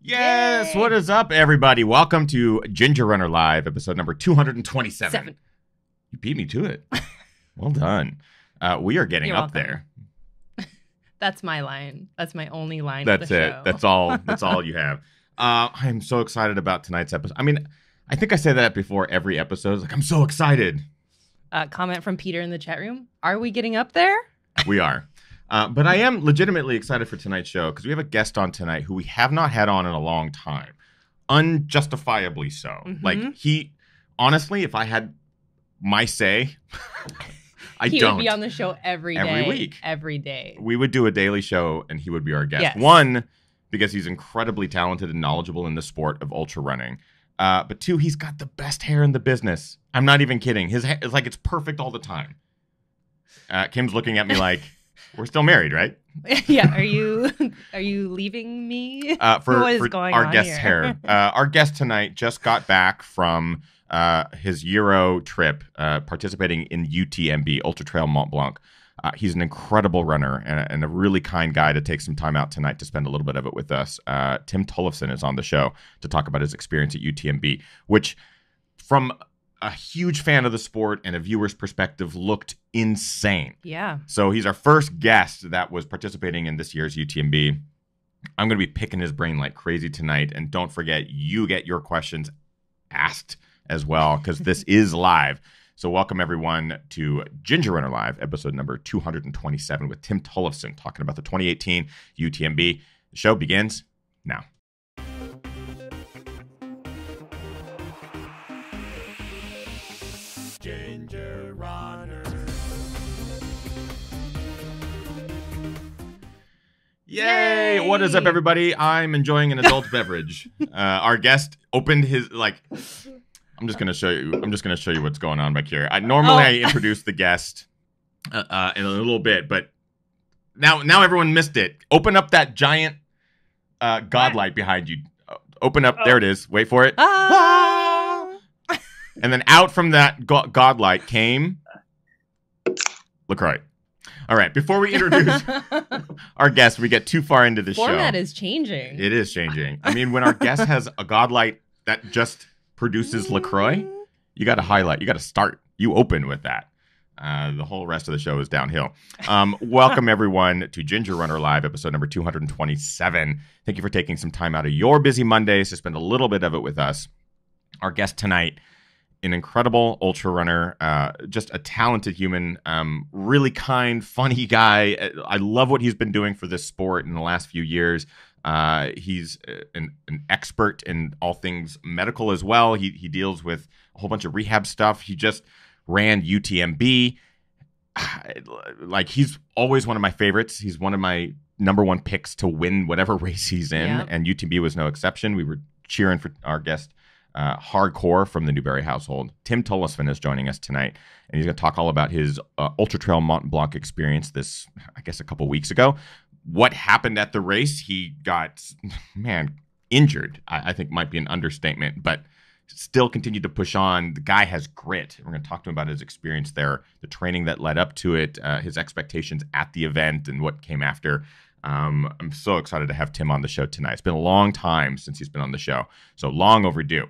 Yes, what is up, everybody? Welcome to Ginger Runner Live, episode number 227. You beat me to it. Well done. We are getting up there. That's my line. That's my only line. That's of the it. show. That's all. That's all you have. I'm so excited about tonight's episode. I mean, I think I say that before every episode. Like, I'm so excited. Comment from Peter in the chat room. Are we getting up there? We are. But I am legitimately excited for tonight's show because we have a guest on tonight who we have not had on in a long time. Unjustifiably so. Mm-hmm. Like, honestly, if I had my say, he would be on the show every week. Every day. We would do a daily show and he would be our guest. Yes. One, because he's incredibly talented and knowledgeable in the sport of ultra running. But two, he's got the best hair in the business. I'm not even kidding. His hair is like, it's perfect all the time. Kim's looking at me like, we're still married, right? Yeah. Are you leaving me? For going our on guest's here? hair. Our guest tonight just got back from his Euro trip, participating in UTMB, Ultra Trail Mont Blanc. He's an incredible runner and a really kind guy to take some time out tonight to spend a little bit of it with us. Tim Tollefson is on the show to talk about his experience at UTMB, which from a huge fan of the sport and a viewer's perspective looked insane. Yeah. So he's our first guest that was participating in this year's UTMB. I'm going to be picking his brain like crazy tonight. And don't forget, you get your questions asked as well, because this is live. So welcome, everyone, to Ginger Runner Live, episode number 227 with Tim Tollefson, talking about the 2018 UTMB. The show begins now. Ginger Runner. Yay! What is up, everybody? I'm enjoying an adult beverage. Our guest opened his I'm just gonna show you what's going on back here. I introduce the guest in a little bit, but now everyone missed it. Open up that giant godlight behind you. Open up. There it is. Wait for it. And then out from that godlight came LaCroix. All right. Before we introduce our guest, we get too far into the show. Format is changing. It is changing. I mean, when our guest has a godlight that just produces LaCroix, you got to highlight. You got to start. You open with that. The whole rest of the show is downhill. Welcome, everyone, to Ginger Runner Live, episode number 227. Thank you for taking some time out of your busy Mondays to spend a little bit of it with us. Our guest tonight, an incredible ultra runner, just a talented human, really kind, funny guy. I love what he's been doing for this sport in the last few years. He's an expert in all things medical as well. He deals with a whole bunch of rehab stuff. He just ran UTMB. Like, he's always one of my favorites. He's one of my number one picks to win whatever race he's in. Yep. And UTMB was no exception. We were cheering for our guest hardcore from the Newberry household. Tim Tollefson is joining us tonight, and he's going to talk all about his Ultra Trail Mont Blanc experience this, I guess, a couple weeks ago. What happened at the race? He got, injured, I think might be an understatement, but still continued to push on. The guy has grit. We're going to talk to him about his experience there, the training that led up to it, his expectations at the event, and what came after. I'm so excited to have Tim on the show tonight. It's been a long time since he's been on the show, so long overdue.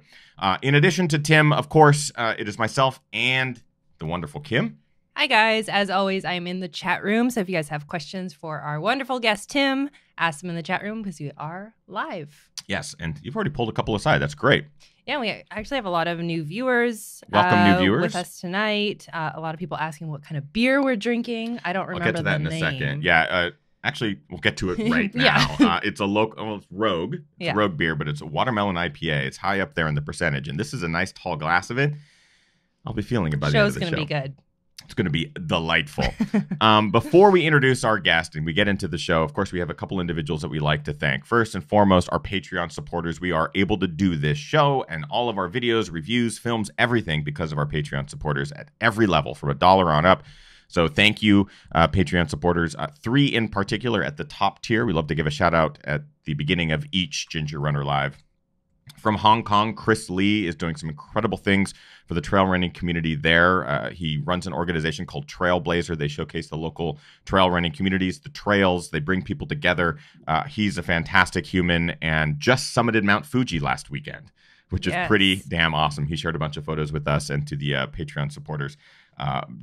In addition to Tim, of course, it is myself and the wonderful Kim. Hi, guys. As always, I am in the chat room. So if you guys have questions for our wonderful guest, Tim, ask them in the chat room because we are live. Yes, and you've already pulled a couple aside. That's great. Yeah, we actually have a lot of new viewers. Welcome, new viewers. With us tonight. A lot of people asking what kind of beer we're drinking. I don't remember I'll get to that in a second. Yeah, actually, we'll get to it right now. Yeah. It's a local, it's Rogue. It's a Rogue beer, but it's a watermelon IPA. It's high up there in the percentage, and this is a nice tall glass of it. I'll be feeling it by the end of the show. Show's going to be good. It's going to be delightful. Before we introduce our guest and we get into the show, of course, we have a couple individuals that we like to thank. First and foremost, our Patreon supporters. We are able to do this show and all of our videos, reviews, films, everything because of our Patreon supporters at every level, from $1 on up. So thank you, Patreon supporters. 3 in particular at the top tier. We love to give a shout out at the beginning of each Ginger Runner Live. From Hong Kong, Chris Lee is doing some incredible things for the trail running community there. He runs an organization called Trailblazer. They showcase the local trail running communities, the trails. They bring people together. He's a fantastic human and just summited Mount Fuji last weekend, which is pretty damn awesome. He shared a bunch of photos with us and to the Patreon supporters.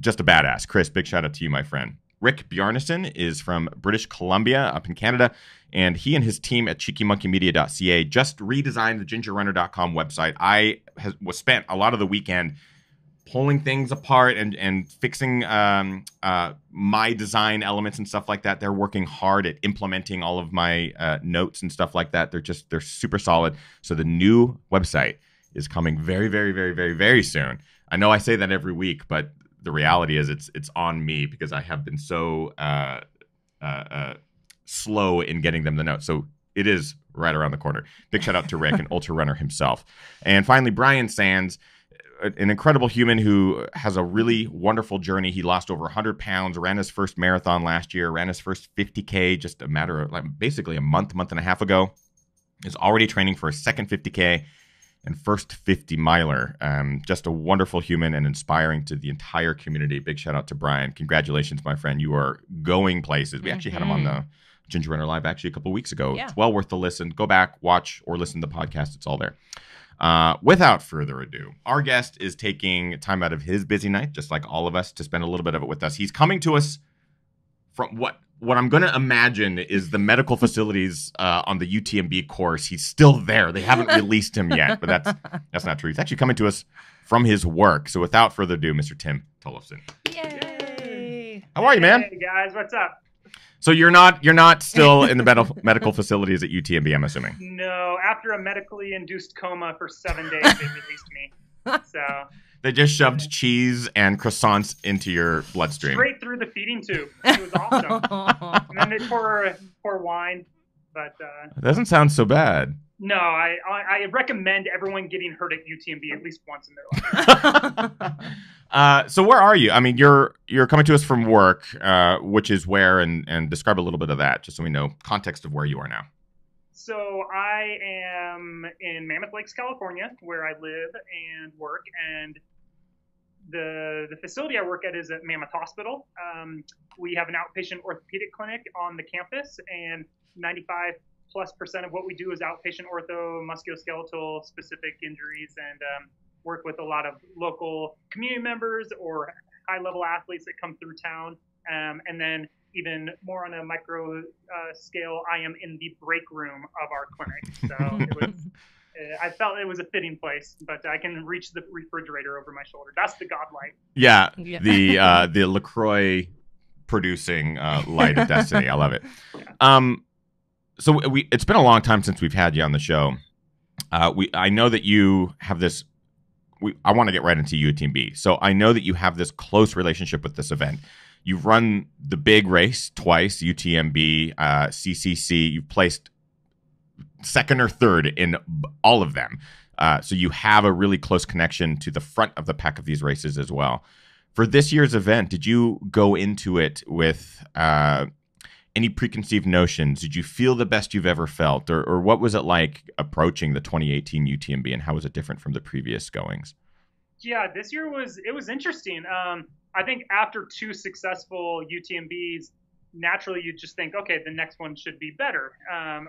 Just a badass. Chris, big shout out to you, my friend. Rick Bjarnason is from British Columbia up in Canada, and he and his team at cheekymonkeymedia.ca just redesigned the gingerrunner.com website. I was spent a lot of the weekend pulling things apart and fixing my design elements and stuff like that. They're working hard at implementing all of my notes and stuff like that. They're super solid. So the new website is coming very, very, very, very, very soon. I know I say that every week, but the reality is it's on me because I have been so slow in getting them the notes. So it is right around the corner. Big shout out to Rick, an ultra runner himself. And finally, Brian Sands, an incredible human who has a really wonderful journey. He lost over 100 pounds, ran his first marathon last year, ran his first 50K just a matter of basically a month and a half ago. Is already training for a second 50K. And first 50 miler. Just a wonderful human and inspiring to the entire community. Big shout out to Brian. Congratulations, my friend. You are going places. We actually had him on the Ginger Runner Live actually a couple of weeks ago. Yeah. It's well worth the listen. Go back, watch, or listen to the podcast. It's all there. Without further ado, our guest is taking time out of his busy night, just like all of us, to spend a little bit of it with us. He's coming to us from what I'm going to imagine is the medical facilities on the UTMB course. He's still there. They haven't released him yet, but that's not true. He's actually coming to us from his work. So without further ado, Mr. Tim Tollefson. Yay! How are you, man? Hey guys, what's up? So you're not still in the medical facilities at UTMB, I'm assuming. No, after a medically induced coma for 7 days, they released me. So they just shoved cheese and croissants into your bloodstream. Straight through the feeding tube. It was awesome. And then they pour wine, but it doesn't sound so bad. No, I recommend everyone getting hurt at UTMB at least once in their life. So where are you? I mean, you're coming to us from work, which is where, and describe a little bit of that, just so we know context of where you are now. So I am in Mammoth Lakes, California, where I live and work, and the facility I work at is at Mammoth Hospital. We have an outpatient orthopedic clinic on the campus, and 95+% of what we do is outpatient ortho, musculoskeletal specific injuries, and work with a lot of local community members or high-level athletes that come through town. And then even more on a micro scale, I am in the break room of our clinic. So I felt it was a fitting place, but I can reach the refrigerator over my shoulder. That's the godlight. Yeah. The LaCroix producing light of destiny. I love it. Yeah. So it's been a long time since we've had you on the show. I know that you have this. I want to get right into UTMB. So I know that you have this close relationship with this event. You've run the big race twice, UTMB, CCC. You've placed second or third in all of them. So you have a really close connection to the front of the pack of these races as well. For this year's event, did you go into it with any preconceived notions? Did you feel the best you've ever felt? Or what was it like approaching the 2018 UTMB, and how was it different from the previous goings? Yeah, this year was interesting. I think after two successful UTMBs, naturally you just think, okay, the next one should be better,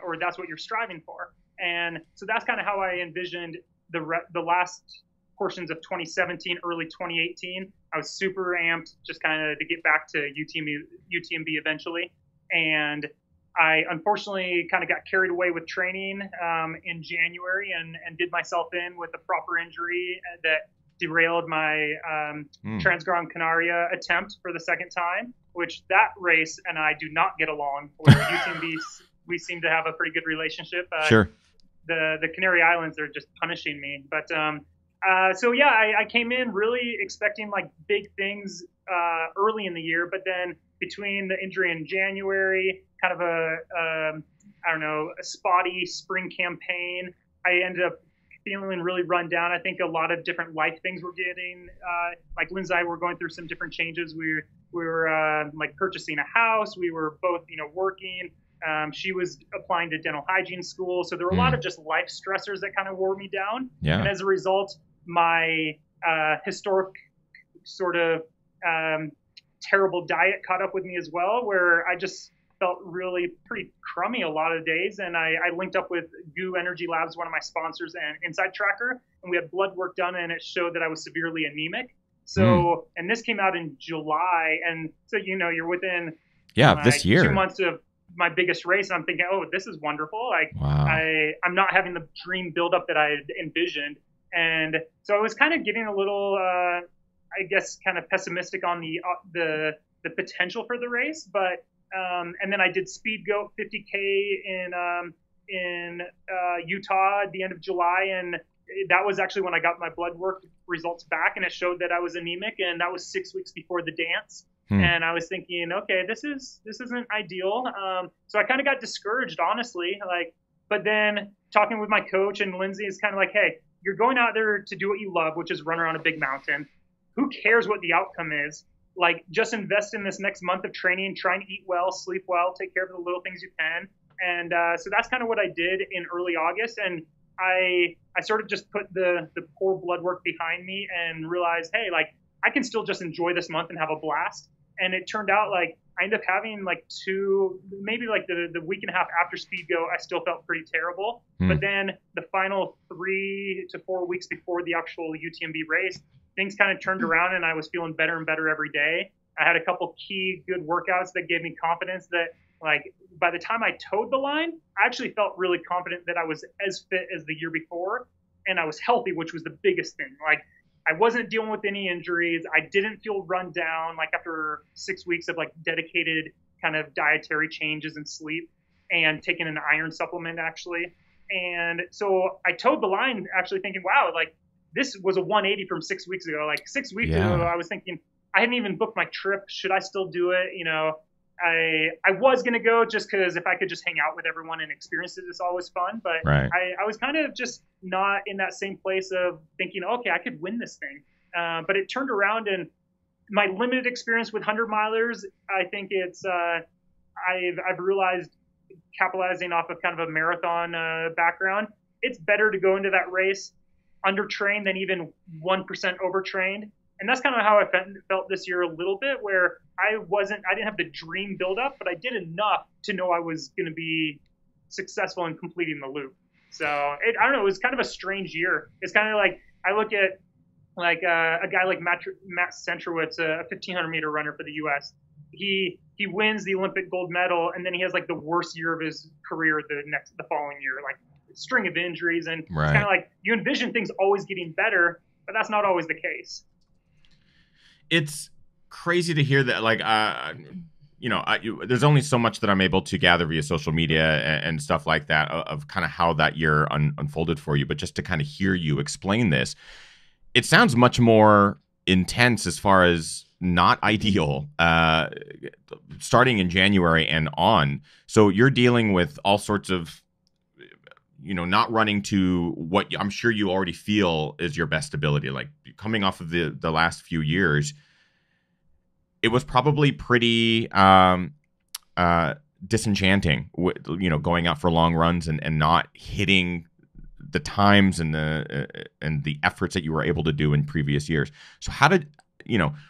or that's what you're striving for. And so that's kind of how I envisioned the last portions of 2017, early 2018. I was super amped just kind of to get back to UTMB eventually. And I unfortunately kind of got carried away with training in January and did myself in with a proper injury that derailed my Transgran Canaria attempt for the second time, which that race and I do not get along. Where UTMB, we seem to have a pretty good relationship. Sure. The Canary Islands are just punishing me. But so yeah, I came in really expecting like big things early in the year, but then between the injury in January, kind of a spotty spring campaign, I ended up feeling really run down. I think a lot of different life things were getting, like Lindsay and I were going through some different changes. We were like purchasing a house. We were both, working. She was applying to dental hygiene school. So there were a lot of just life stressors that kind of wore me down. Yeah. And as a result, my historic sort of terrible diet caught up with me as well, where I just felt really pretty crummy a lot of days. And I linked up with Goo Energy Labs, one of my sponsors, and Inside Tracker, and we had blood work done, and it showed that I was severely anemic. So, and this came out in July, and so you're within this year 2 months of my biggest race, and I'm thinking, oh, this is wonderful. Like, wow. I'm not having the dream buildup that I had envisioned, and so I was kind of getting a little, I guess, kind of pessimistic on the potential for the race, but. And then I did Speed Goat 50K in Utah at the end of July, and that was actually when I got my blood work results back, and it showed that I was anemic, and that was 6 weeks before the dance. And I was thinking, okay, this isn't ideal. So I kind of got discouraged, honestly. But then talking with my coach and Lindsay is kind of like, hey, you're going out there to do what you love, which is run around a big mountain. Who cares what the outcome is? Like, just invest in this next month of training, trying to eat well, sleep well, take care of the little things you can. And so that's kind of what I did in early August. And I sort of just put the poor blood work behind me and realized, hey, like, I can still just enjoy this month and have a blast. And it turned out like I ended up having like maybe like the week and a half after Speed Go, I still felt pretty terrible. But then the final 3 to 4 weeks before the actual UTMB race, things kind of turned around and I was feeling better and better every day. I had a couple key good workouts that gave me confidence that, like, by the time I towed the line, I actually felt really confident that I was as fit as the year before, and I was healthy, which was the biggest thing. Like, I wasn't dealing with any injuries. I didn't feel run down, like, after 6 weeks of like dedicated kind of dietary changes and sleep and taking an iron supplement actually. And so I towed the line actually thinking, wow, like, this was a 180 from 6 weeks ago. Like 6 weeks ago, I was thinking, I hadn't even booked my trip. Should I still do it? I was going to go just because if I could just hang out with everyone and experience it, it's always fun. But I was kind of just not in that same place of thinking, okay, I could win this thing. But it turned around, and my limited experience with 100 milers, I think it's, I've realized, capitalizing off of kind of a marathon background, it's better to go into that race undertrained than even 1% overtrained. And that's kind of how I felt this year a little bit, where I didn't have the dream build up, but I did enough to know I was going to be successful in completing the loop. So I don't know, it was kind of a strange year. It's kind of like, I look at like a guy like Matt Centrowitz, a 1500 meter runner for the US. He wins the Olympic gold medal, and then he has like the worst year of his career the following year, like a string of injuries. And it's kind of like, you envision things always getting better, but that's not always the case. It's crazy to hear that, like, there's only so much that I'm able to gather via social media and stuff like that of kind of how that year unfolded for you. But just to kind of hear you explain this, it sounds much more intense as far as not ideal, starting in January and on. So you're dealing with all sorts of, not running to what I'm sure you already feel is your best ability. Like, coming off of the last few years, it was probably pretty disenchanting, going out for long runs and not hitting the times and the efforts that you were able to do in previous years. So how did,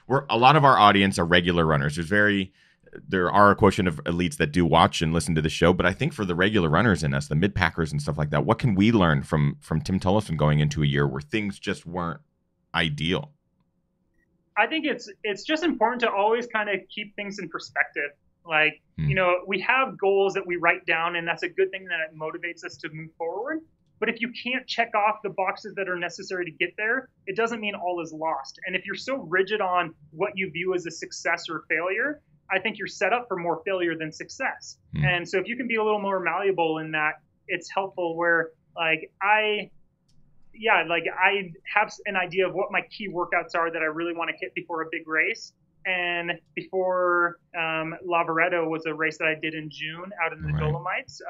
we're a lot of our audience are regular runners. There are a quotient of elites that do watch and listen to the show, but I think for the regular runners in us, the mid-packers and stuff like that, what can we learn from Tim Tollefson going into a year where things just weren't ideal? I think it's just important to always kind of keep things in perspective. Like, we have goals that we write down, and that's a good thing that it motivates us to move forward. But if you can't check off the boxes that are necessary to get there, it doesn't mean all is lost. And if you're so rigid on what you view as a success or failure, I think you're set up for more failure than success. And so if you can be a little more malleable in that, it's helpful. Where I have an idea of what my key workouts are that I really want to hit before a big race. And before Lavaredo was a race that I did in June out in the Dolomites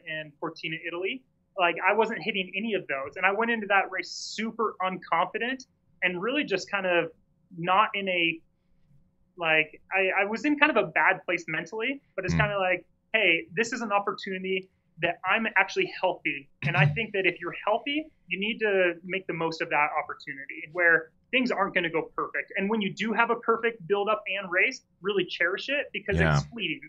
in Cortina, Italy. Like, I wasn't hitting any of those. And I went into that race super unconfident and really just kind of not in a, like, I was in kind of a bad place mentally, but it's kind of like, hey, this is an opportunity that I'm actually healthy. And I think that if you're healthy, you need to make the most of that opportunity where things aren't going to go perfect. And when you do have a perfect build up and race, really cherish it because it's fleeting.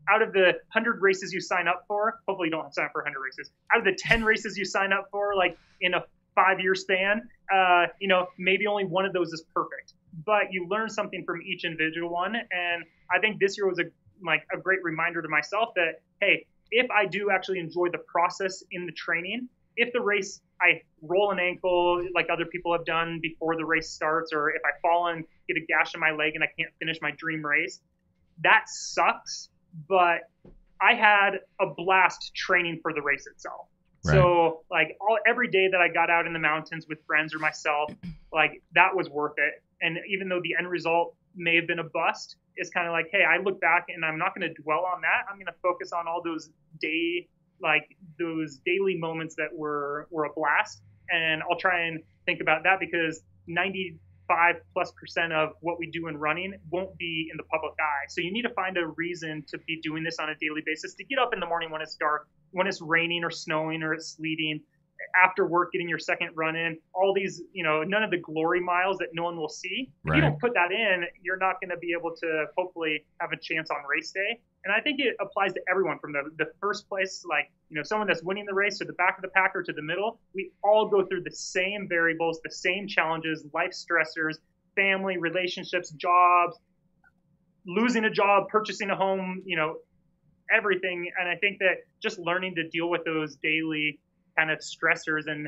Out of the 100 races you sign up for, hopefully you don't sign up for 100 races. Out of the 10 races you sign up for, like in a 5-year span, maybe only one of those is perfect. But you learn something from each individual one. And I think this year was a great reminder to myself that, hey, if I do actually enjoy the process in the training, if the race I roll an ankle like other people have done before the race starts, or if I fall and get a gash in my leg and I can't finish my dream race, that sucks. But I had a blast training for the race itself. Right. So every day that I got out in the mountains with friends or myself, that was worth it. And even though the end result may have been a bust, it's kind of like, hey, I look back and I'm not going to dwell on that. I'm going to focus on all those those daily moments that were a blast. And I'll try and think about that because 95+% of what we do in running won't be in the public eye. So you need to find a reason to be doing this on a daily basis, to get up in the morning when it's dark, when it's raining or snowing or it's sleeting, after work, getting your second run in, all these, none of the glory miles that no one will see. If you don't put that in, you're not going to be able to hopefully have a chance on race day. And I think it applies to everyone from the first place, someone that's winning the race to the back of the pack or to the middle. We all go through the same variables, the same challenges, life stressors, family, relationships, jobs, losing a job, purchasing a home, everything. And I think that just learning to deal with those daily kind of stressors and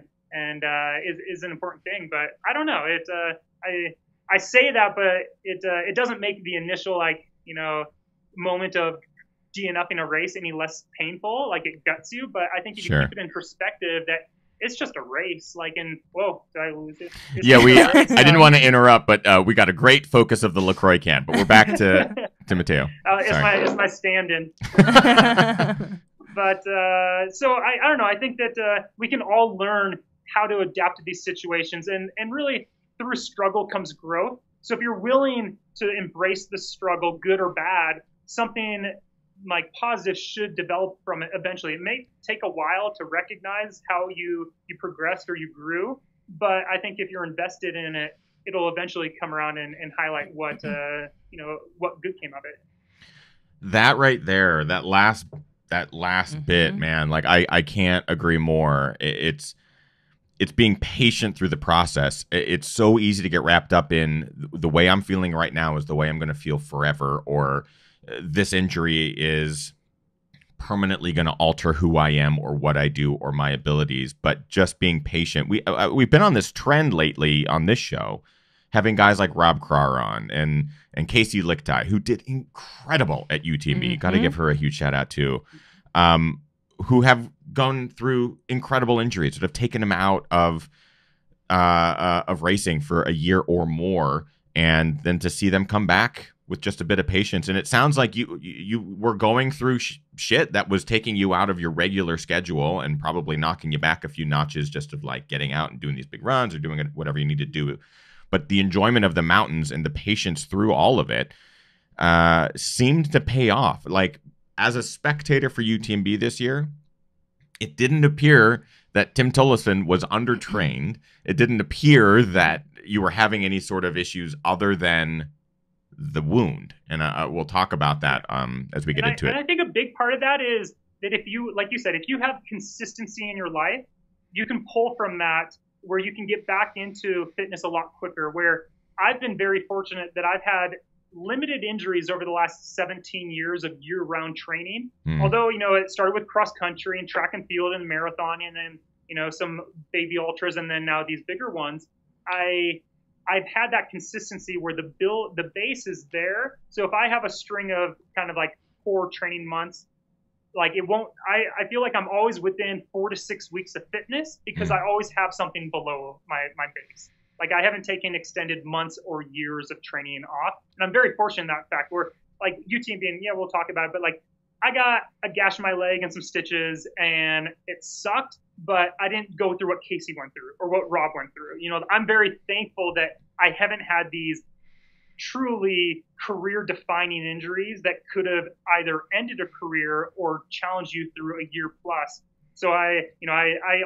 is an important thing. But I don't know. I say that, but it doesn't make the initial moment of DNFing a race any less painful. It guts you. But I think you can keep it in perspective that it's just a race. Whoa, did I lose it? I didn't want to interrupt, but we got a great focus of the LaCroix can. But we're back to Matteo. It's my stand-in. But so I don't know. I think that we can all learn how to adapt to these situations, and really through struggle comes growth. So if you're willing to embrace the struggle, good or bad, something positive should develop from it eventually. It may take a while to recognize how you progressed or you grew, but I think if you're invested in it, it'll eventually come around and highlight what good came of it. That right there, that last bit, man, I can't agree more. It's being patient through the process. It's so easy to get wrapped up in the way I'm feeling right now is the way I'm going to feel forever, or this injury is permanently going to alter who I am or what I do or my abilities. But just being patient. We've been on this trend lately on this show, having guys like Rob Krar on and Casey Lichtai, who did incredible at UTMB. Got to give her a huge shout out too. Who have gone through incredible injuries that have taken them out of racing for a year or more, and then to see them come back with just a bit of patience. And it sounds like you were going through shit that was taking you out of your regular schedule and probably knocking you back a few notches just of getting out and doing these big runs or doing whatever you need to do. But the enjoyment of the mountains and the patience through all of it seemed to pay off. As a spectator for UTMB this year, it didn't appear that Tim Tollefson was undertrained. It didn't appear that you were having any sort of issues other than the wound. And we'll talk about that as we get into it. And I think a big part of that is that if you, like you said, if you have consistency in your life, you can pull from that where you can get back into fitness a lot quicker. Where I've been very fortunate that I've had limited injuries over the last 17 years of year-round training. Although, it started with cross country and track and field and marathon and then, some baby ultras and then now these bigger ones. I've had that consistency where the base is there. So if I have a string of kind of poor training months, it won't, I feel like I'm always within 4 to 6 weeks of fitness because I always have something below my base. I haven't taken extended months or years of training off. And I'm very fortunate in that fact where UTMB, and we'll talk about it, but I got a gash in my leg and some stitches and it sucked, but I didn't go through what Casey went through or what Rob went through. I'm very thankful that I haven't had these truly career defining injuries that could have either ended a career or challenged you through a year plus. So I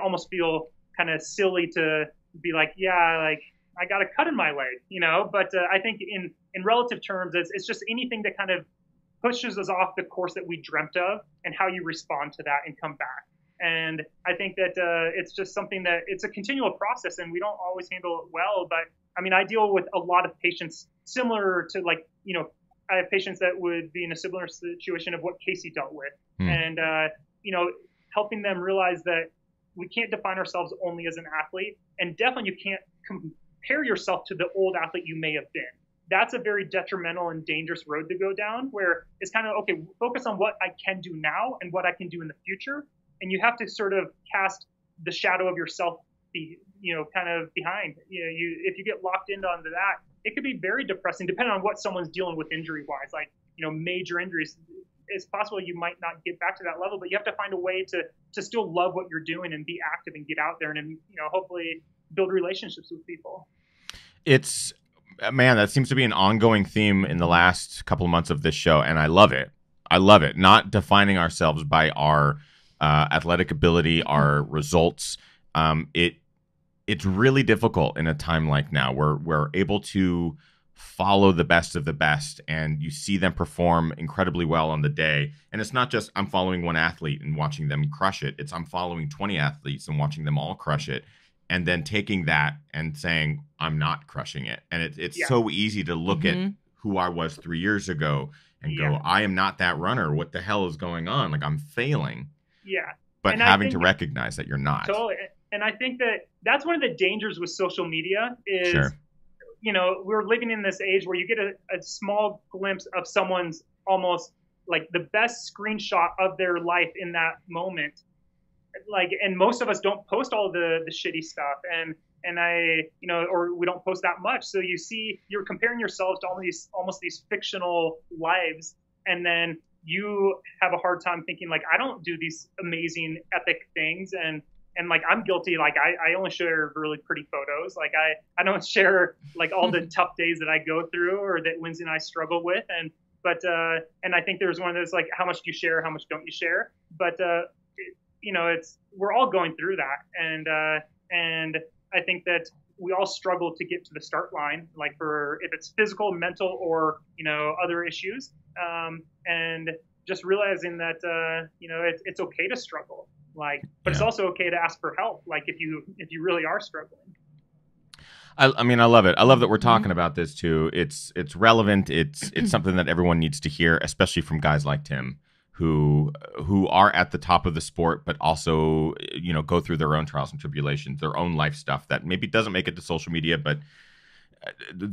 almost feel kind of silly to be like, yeah, like I got a cut in my leg, but I think in relative terms, it's just anything that kind of pushes us off the course that we dreamt of and how you respond to that and come back. And I think that it's just something that it's a continual process and we don't always handle it well. But I mean, I deal with a lot of patients similar to I have patients that would be in a similar situation of what Casey dealt with. And, helping them realize that we can't define ourselves only as an athlete. And definitely you can't compare yourself to the old athlete you may have been. That's a very detrimental and dangerous road to go down where it's kind of, okay, focus on what I can do now and what I can do in the future. And you have to sort of cast the shadow of yourself, kind of behind. If you get locked into onto that, it could be very depressing, depending on what someone's dealing with injury-wise. Like, major injuries, it's possible you might not get back to that level, but you have to find a way to still love what you're doing and be active and get out there and hopefully build relationships with people. It's, man, that seems to be an ongoing theme in the last couple of months of this show, and I love it. Not defining ourselves by our athletic ability, our results. It's really difficult in a time like now where we're able to follow the best of the best and you see them perform incredibly well on the day. And it's not just I'm following one athlete and watching them crush it. It's I'm following 20 athletes and watching them all crush it and then taking that and saying I'm not crushing it. And it's so easy to look at who I was 3 years ago and go, I am not that runner. What the hell is going on? Like I'm failing. Yeah. But having to recognize that you're not. Totally. And I think that's one of the dangers with social media is, we're living in this age where you get a small glimpse of someone's almost like the best screenshot of their life in that moment. Like, and most of us don't post all the shitty stuff or we don't post that much. So you're comparing yourselves to almost these fictional lives. And then you have a hard time thinking like, I don't do these amazing epic things. And like, I'm guilty. Like I only share really pretty photos. Like I don't share like all the tough days that I go through or that Lindsay and I struggle with. And I think there's one of those, like, how much do you share? How much don't you share? But, we're all going through that. And I think that we all struggle to get to the start line, like if it's physical, mental, or, other issues. And just realizing that, it's okay to struggle. But it's also okay to ask for help. Like if you really are struggling. I mean, I love it. I love that we're talking about this too. It's relevant. It's something that everyone needs to hear, especially from guys like Tim, who are at the top of the sport, but also go through their own trials and tribulations, their own life stuff that maybe doesn't make it to social media, but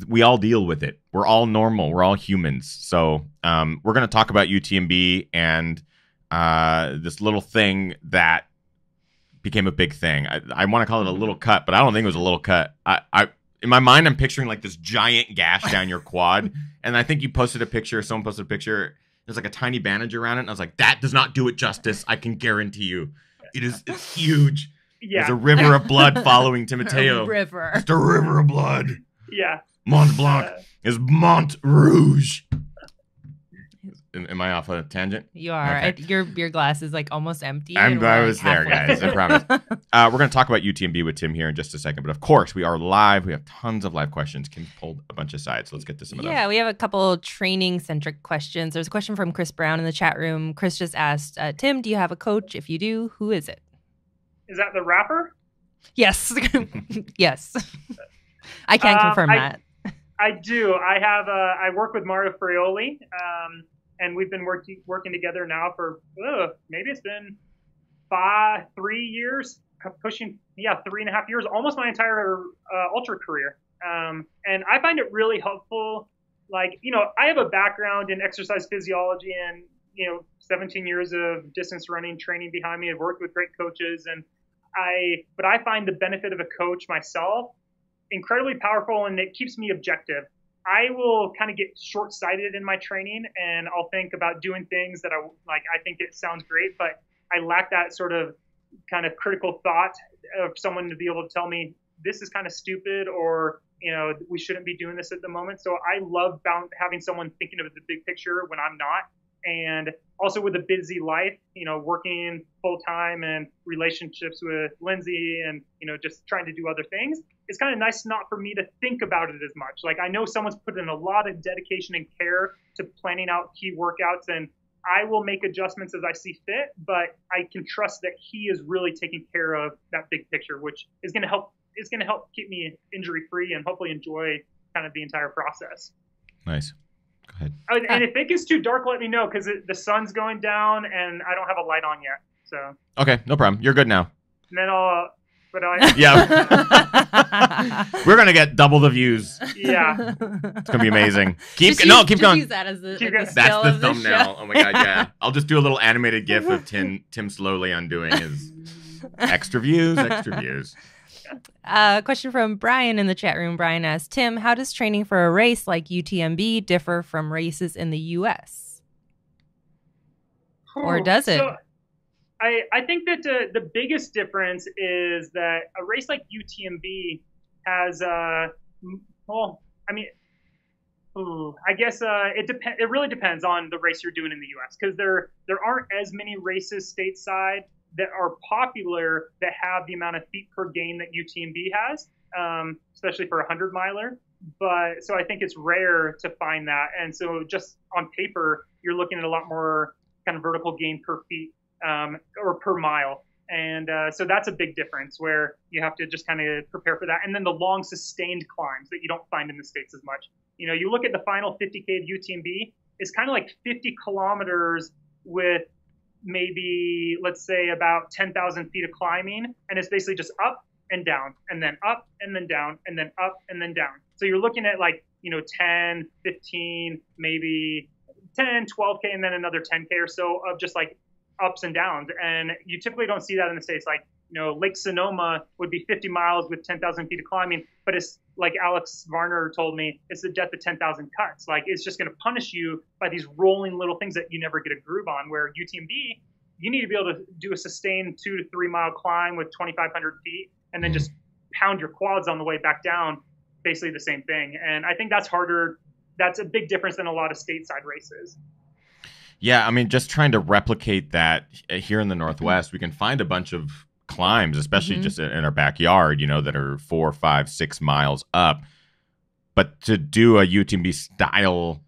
we all deal with it. We're all normal. We're all humans. So we're going to talk about UTMB and this little thing that became a big thing. I want to call it a little cut, but I don't think it was a little cut. I in my mind, I'm picturing like this giant gash down your quad. And I think someone posted a picture. There's like a tiny bandage around it. And I was like, that does not do it justice. I can guarantee you. It's huge. Yeah. There's a river of blood following Timoteo. River. Just a river of blood. Yeah. Mont Blanc is Mont Rouge. Am I off a tangent? You are. Okay. Your glass is like almost empty. I was there, guys. I promise. We're going to talk about UTMB with Tim here in just a second. But of course, we are live. We have tons of live questions. Kim pulled a bunch aside, so let's get to some of those. Yeah, we have a couple training-centric questions. There's a question from Chris Brown in the chat room. Chris just asked, Tim, do you have a coach? If you do, who is it? Is that the rapper? Yes. Yes. I can confirm that. I do. I work with Mario Frioli. And we've been working together now for maybe it's been 3 years, pushing 3.5 years, almost my entire ultra career. And I find it really helpful. Like, I have a background in exercise physiology and 17 years of distance running training behind me. I've worked with great coaches, but I find the benefit of a coach myself incredibly powerful, and it keeps me objective. I will kind of get short-sighted in my training, and I'll think about doing things that I think it sounds great, but I lack that sort of kind of critical thought of someone to be able to tell me, this is kind of stupid, or we shouldn't be doing this at the moment. So I love having someone thinking of the big picture when I'm not. And also with a busy life, working full time and relationships with Lindsay and, just trying to do other things, it's kind of nice not for me to think about it as much. Like, I know someone's put in a lot of dedication and care to planning out key workouts, and I will make adjustments as I see fit, but I can trust that he is really taking care of that big picture, which is going to help keep me injury free and hopefully enjoy kind of the entire process. Nice. Go ahead. And if it gets too dark, let me know, because the sun's going down and I don't have a light on yet. So okay, no problem. You're good now. And then yeah. We're gonna get double the views. Yeah, it's gonna be amazing. Keep just going. Use that as the That's the thumbnail. Show. Oh my god, yeah. I'll just do a little animated GIF of Tim slowly undoing his extra views. Question from Brian in the chat room. Brian asks, Tim, how does training for a race like UTMB differ from races in the U.S.? Or does it? So I think that the biggest difference is that a race like UTMB has, I guess it really depends on the race you're doing in the U.S. because there aren't as many races stateside that are popular that have the amount of feet per gain that UTMB has, especially for a 100-miler. But so I think it's rare to find that. And so just on paper, you're looking at a lot more kind of vertical gain per feet or per mile. And so that's a big difference where you have to just kind of prepare for that. And then the long sustained climbs that you don't find in the States as much. You look at the final 50K of UTMB, it's kind of like 50 kilometers with maybe, let's say, about 10,000 feet of climbing, and it's basically just up and down, and then up and then down, and then up and then down. So you're looking at 10, 15, maybe 10, 12K, and then another 10K or so of just like ups and downs. And you typically don't see that in the States. Lake Sonoma would be 50 miles with 10,000 feet of climbing, but it's like Alex Varner told me, it's the death of 10,000 cuts. Like, it's just going to punish you by these rolling little things that you never get a groove on. Where UTMB, you need to be able to do a sustained 2 to 3 mile climb with 2,500 feet and then just pound your quads on the way back down, basically the same thing. And I think that's harder. That's a big difference than a lot of stateside races. Yeah, I mean, just trying to replicate that here in the Northwest, we can find a bunch of climbs, especially just in our backyard, that are 4, 5, 6 miles up. But to do a UTMB style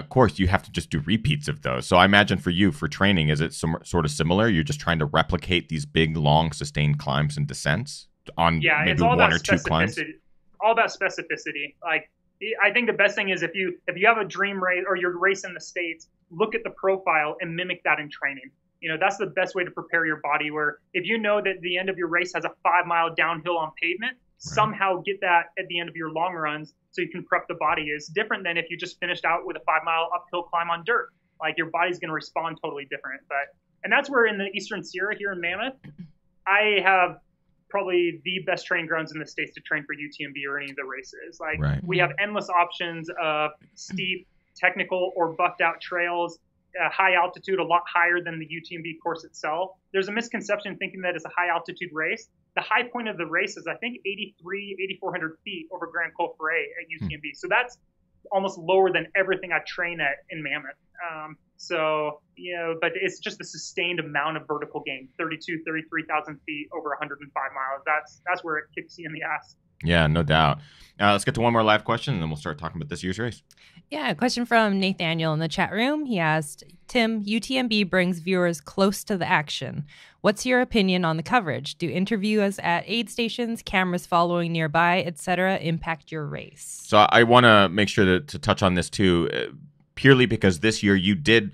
course, you have to just do repeats of those. So I imagine for you, for training, is it sort of similar? You're just trying to replicate these big, long, sustained climbs and descents on maybe 1 or 2 climbs? All about specificity. Like, I think the best thing is if you have a dream race or you're racing the States, look at the profile and mimic that in training. That's the best way to prepare your body, where if you know that the end of your race has a 5-mile downhill on pavement, somehow get that at the end of your long runs so you can prep the body. It's different than if you just finished out with a 5-mile uphill climb on dirt. Like, your body's going to respond totally different. And that's where in the Eastern Sierra here in Mammoth, I have probably the best training grounds in the States to train for UTMB or any of the races. Like, we have endless options of steep, technical, or buffed out trails. High altitude, a lot higher than the UTMB course itself. There's a misconception thinking that it's a high altitude race. The high point of the race is, I think, 8,400 feet over Grand Col Ferret at UTMB. So that's almost lower than everything I train at in Mammoth. But it's just the sustained amount of vertical gain, 33,000 feet over 105 miles. That's where it kicks you in the ass. Yeah, no doubt. Let's get to one more live question, and then we'll start talking about this year's race. Yeah, a question from Nathaniel in the chat room. He asked, Tim, UTMB brings viewers close to the action. What's your opinion on the coverage? Do interviews at aid stations, cameras following nearby, etc., impact your race? So I want to make sure to touch on this too, purely because this year you did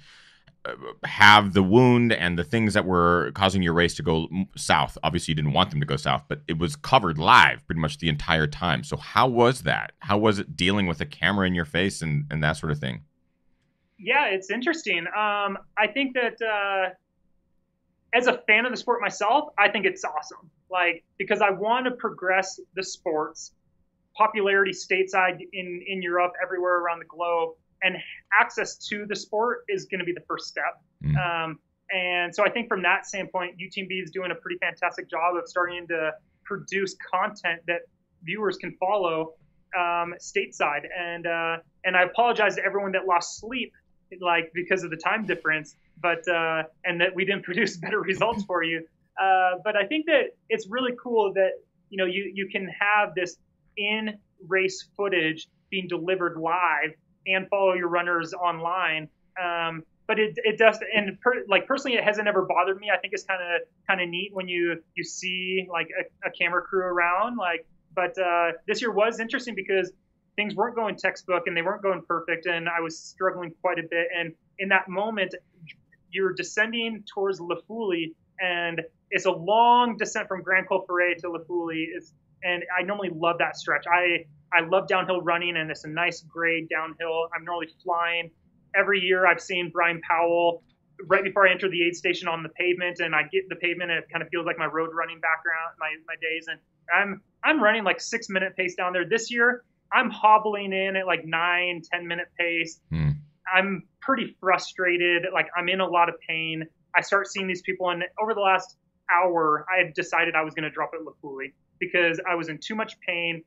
have the wound and the things that were causing your race to go south. Obviously, you didn't want them to go south, but it was covered live pretty much the entire time. So how was that? How was it dealing with a camera in your face and that sort of thing? Yeah, it's interesting. I think that as a fan of the sport myself, I think it's awesome. Because I want to progress the sport's popularity stateside in Europe, everywhere around the globe. And access to the sport is going to be the first step. And so I think from that standpoint, UTMB is doing a pretty fantastic job of starting to produce content that viewers can follow stateside. And I apologize to everyone that lost sleep, like because of the time difference, but and that we didn't produce better results for you. But I think that it's really cool that you can have this in race footage being delivered live and follow your runners online. But it does, and personally, it hasn't ever bothered me. I think it's kind of neat when you see like a camera crew around. But this year was interesting because things weren't going textbook and they weren't going perfect, and I was struggling quite a bit. And in that moment, you're descending towards La Foulée, and it's a long descent from Grand Col Ferret to La Foulée. And I normally love that stretch. I love downhill running, and it's a nice grade downhill. I'm normally flying. Every year I've seen Brian Powell right before I enter the aid station on the pavement, and I get the pavement, and it kind of feels like my road running background, my days. And I'm running like 6-minute pace down there. This year I'm hobbling in at like 9-10 minute pace. I'm pretty frustrated. Like I'm in a lot of pain. I start seeing these people, and over the last hour I had decided I was going to drop at La Foulée because I was in too much pain.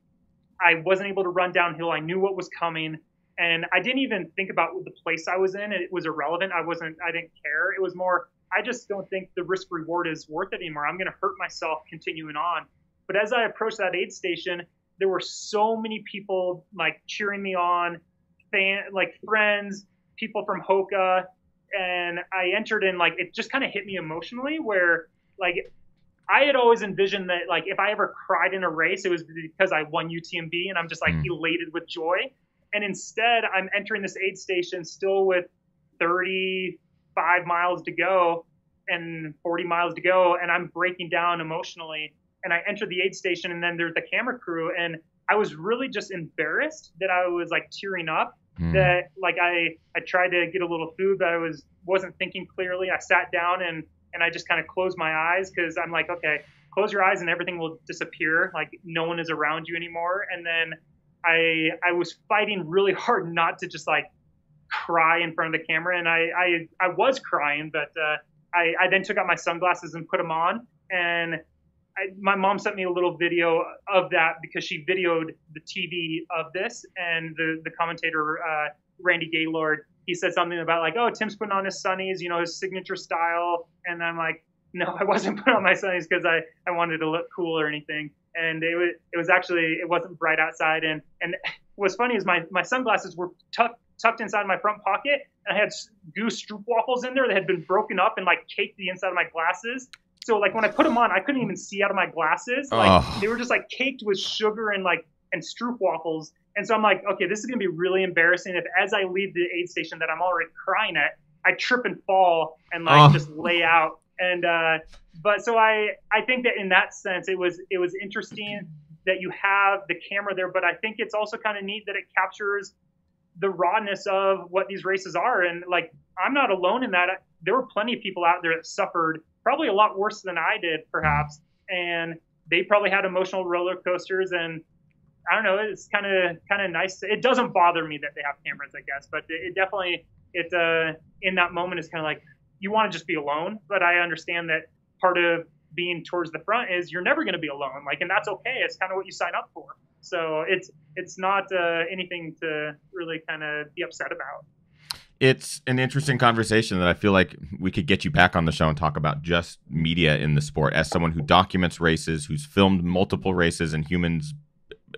I wasn't able to run downhill. I knew what was coming. And I didn't even think about the place I was in. It was irrelevant. I didn't care. It was more, I just don't think the risk reward is worth it anymore. I'm going to hurt myself continuing on. But as I approached that aid station, there were so many people like cheering me on, friends, people from Hoka. And I entered in, like, it just kind of hit me emotionally where like I had always envisioned that like if I ever cried in a race, it was because I won UTMB and I'm just like elated with joy. And instead, I'm entering this aid station still with 35 miles to go and 40 miles to go, and I'm breaking down emotionally. And I enter the aid station, and then there's the camera crew, and I was really just embarrassed that I was like tearing up. That like I tried to get a little food, but I wasn't thinking clearly. I sat down and I just kind of closed my eyes because I'm like, okay, close your eyes and everything will disappear. Like no one is around you anymore. And then I was fighting really hard not to just like cry in front of the camera, and I was crying, but I then took out my sunglasses and put them on, and my mom sent me a little video of that because she videoed the TV of this, and the commentator Randy Gaylord, he said something about like, oh, Tim's putting on his sunnies, his signature style, and I'm like, no, I wasn't putting on my sunnies because I wanted to look cool or anything. And it was actually, it wasn't bright outside. And what's funny is my sunglasses were tucked inside my front pocket. And I had goose stroopwafels in there that had been broken up and like caked the inside of my glasses. So like when I put them on, I couldn't even see out of my glasses. Like they were just like caked with sugar and stroopwafels. And so I'm like, okay, this is going to be really embarrassing if as I leave the aid station that I'm already crying at, I trip and fall and just lay out. And but so I think that in that sense it was interesting that you have the camera there, but I think it's also kind of neat that it captures the rawness of what these races are. And like I'm not alone in that. There were plenty of people out there that suffered probably a lot worse than I did, perhaps, and they probably had emotional roller coasters. And I don't know, it's kind of nice. It doesn't bother me that they have cameras, I guess, but it definitely in that moment is kind of like, you want to just be alone, but I understand that part of being towards the front is you're never going to be alone. Like, and that's okay. It's kind of what you sign up for. So it's not anything to really kind of be upset about. It's an interesting conversation that I feel like we could get you back on the show and talk about just media in the sport. As someone who documents races, who's filmed multiple races and humans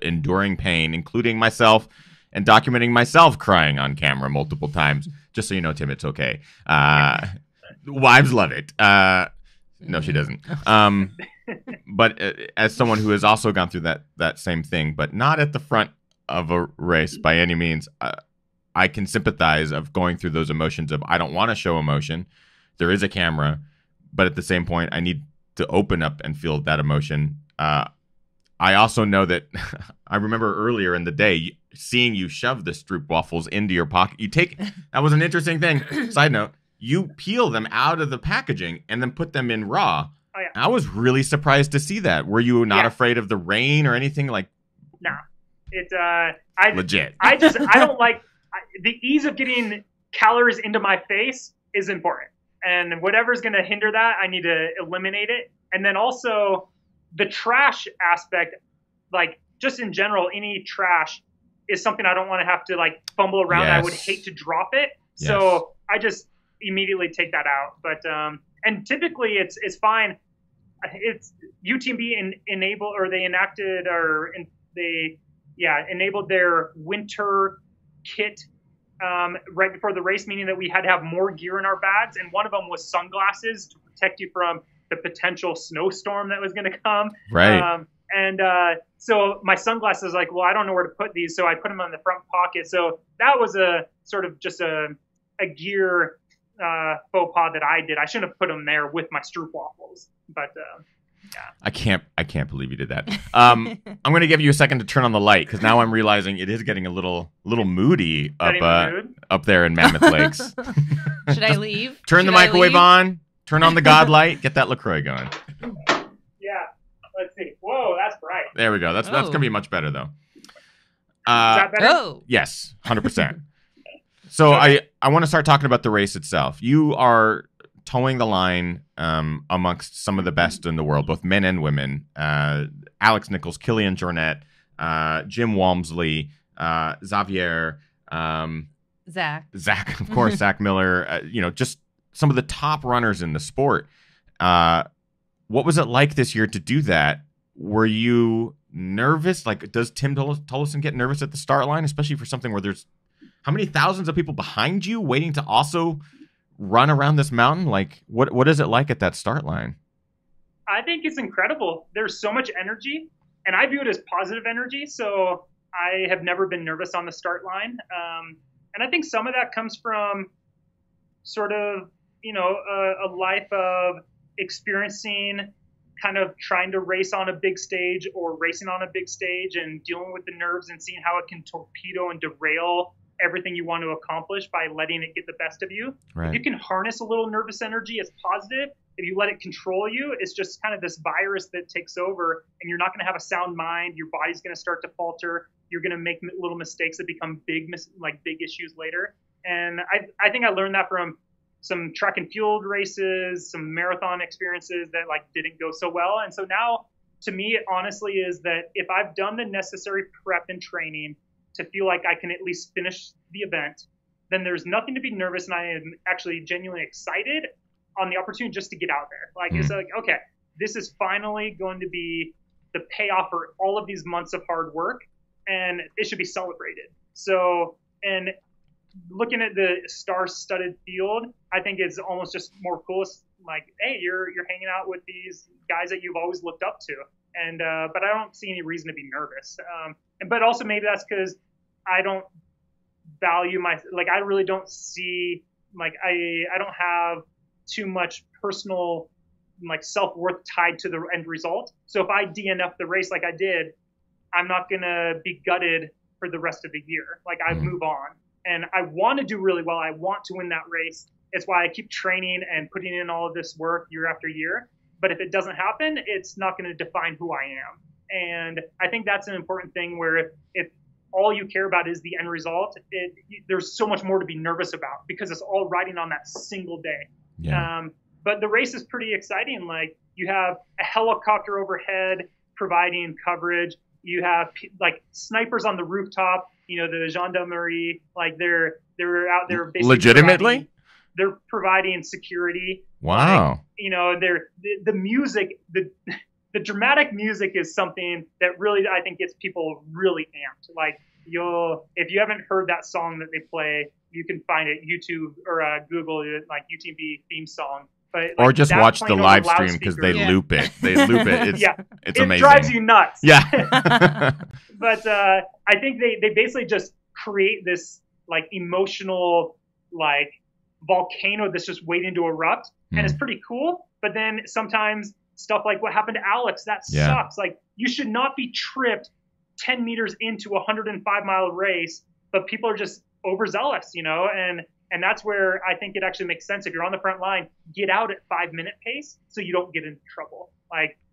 enduring pain, including myself, and documenting myself crying on camera multiple times. Just so you know, Tim, it's okay. Wives love it. No, she doesn't. But as someone who has also gone through that same thing, but not at the front of a race by any means, I can sympathize of going through those emotions of I don't want to show emotion. There is a camera, but at the same point, I need to open up and feel that emotion. I also know that I remember earlier in the day seeing you shove the stroopwafels into your pocket. That was an interesting thing. Side note, you peel them out of the packaging and then put them in raw. Oh, yeah. I was really surprised to see that. Were you not afraid of the rain or anything like? No, legit. I don't like the ease of getting calories into my face is important, and whatever's going to hinder that, I need to eliminate it. And then also, the trash aspect, like just in general, any trash is something I don't want to have to like fumble around. Yes. I would hate to drop it. Yes. So I just immediately take that out. But and typically it's fine. It's UTMB enabled their winter kit right before the race, meaning that we had to have more gear in our bags, and one of them was sunglasses to protect you from the potential snowstorm that was going to come. Right. So my sunglasses, like, well, I don't know where to put these, so I put them in the front pocket. So that was a sort of just a gear faux pas that I did. I shouldn't have put them there with my stroopwafels, but yeah. I can't believe you did that. I'm going to give you a second to turn on the light because now I'm realizing it is getting a little moody up there in Mammoth Lakes. Should I leave? Turn the microwave on. Turn on the God light. Get that LaCroix going. Yeah. Let's see. Whoa, that's bright. There we go. That's going to be much better though. Is that better? Oh. Yes, 100%. So I want to start talking about the race itself. You are towing the line amongst some of the best in the world, both men and women. Alex Nichols, Kilian Jornet, Jim Walmsley, Xavier, Zach, of course, Zach Miller. Just some of the top runners in the sport. What was it like this year to do that? Were you nervous? Like, does Tim Tollefson get nervous at the start line, especially for something where there's how many thousands of people behind you waiting to also run around this mountain? Like, what is it like at that start line? I think it's incredible. There's so much energy, and I view it as positive energy. So I have never been nervous on the start line. And I think some of that comes from sort of, a life of experiencing kind of trying to race on a big stage or racing on a big stage and dealing with the nerves and seeing how it can torpedo and derail everything you want to accomplish by letting it get the best of you. Right. If you can harness a little nervous energy as positive, if you let it control you, it's just kind of this virus that takes over, and you're not going to have a sound mind. Your body's going to start to falter. You're going to make little mistakes that become big issues later. And I think I learned that from some track and field races, some marathon experiences that didn't go so well. And so now, to me, it honestly is that if I've done the necessary prep and training to feel like I can at least finish the event, then there's nothing to be nervous, and I am actually genuinely excited on the opportunity just to get out there. It's like, okay, this is finally going to be the payoff for all of these months of hard work, and it should be celebrated. So, and looking at the star-studded field, I think it's almost just more cool. It's like, hey, you're hanging out with these guys that you've always looked up to, and but I don't see any reason to be nervous. But also maybe that's because I don't value I really don't see I don't have too much personal self-worth tied to the end result. So if I DNF the race like I did, I'm not gonna be gutted for the rest of the year. I move on. And I want to do really well. I want to win that race. It's why I keep training and putting in all of this work year after year. But if it doesn't happen, it's not going to define who I am. And I think that's an important thing where if all you care about is the end result, there's so much more to be nervous about because it's all riding on that single day. Yeah. But the race is pretty exciting. You have a helicopter overhead providing coverage. You have snipers on the rooftop. The gendarmerie, they're out there basically legitimately. They're providing security. Wow. The music, the dramatic music is something that really I think gets people really amped. If you haven't heard that song that they play, you can find it YouTube or Google it, UTMB theme song. But or just watch the live stream because they loop it. They loop it. It's amazing. It drives you nuts. Yeah. But I think they basically just create this emotional volcano that's just waiting to erupt, and it's pretty cool. But then sometimes stuff like what happened to Alex, that sucks. You should not be tripped 10 meters into a 105-mile race, but people are just overzealous, and that's where I think it actually makes sense. If you're on the front line, get out at 5-minute pace so you don't get into trouble.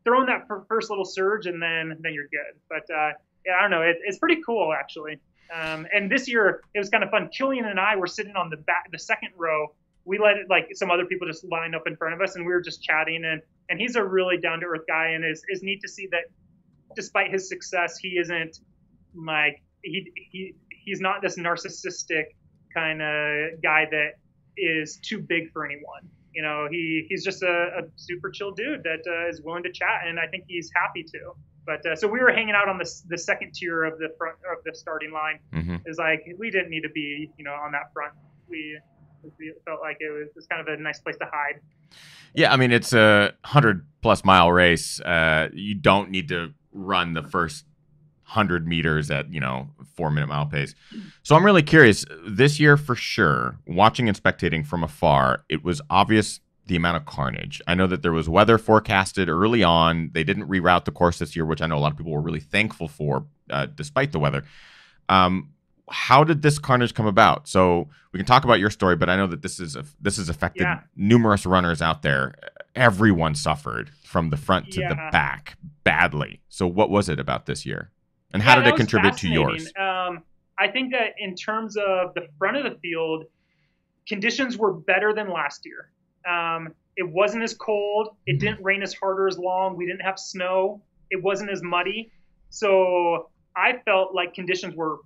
Throw in that first little surge, and then you're good. But I don't know. It's pretty cool, actually. And this year, it was kind of fun. Kilian and I were sitting on the second row. We let some other people just line up in front of us, and we were just chatting. And And he's a really down to earth guy, and is neat to see that despite his success, he isn't like he's not this narcissistic kind of guy that is too big for anyone. You know, he's just a super chill dude that is willing to chat, and I think he's happy to. But so we were hanging out on the second tier of the front of the starting line. Mm-hmm. It's like we didn't need to be, on that front. We felt like it was kind of a nice place to hide. Yeah, I mean, it's a 100+ mile race. You don't need to run the first 100 meters at 4-minute mile pace. So I'm really curious. This year, for sure, watching and spectating from afar, it was obvious the amount of carnage. I know that there was weather forecasted early on. They didn't reroute the course this year, which I know a lot of people were really thankful for, despite the weather. How did this carnage come about? So we can talk about your story, but I know that this has affected numerous runners out there. Everyone suffered from the front to the back badly. So what was it about this year? And how did it contribute to yours? I think that in terms of the front of the field, conditions were better than last year. It wasn't as cold. It didn't rain as hard or as long. We didn't have snow. It wasn't as muddy. So I felt like conditions were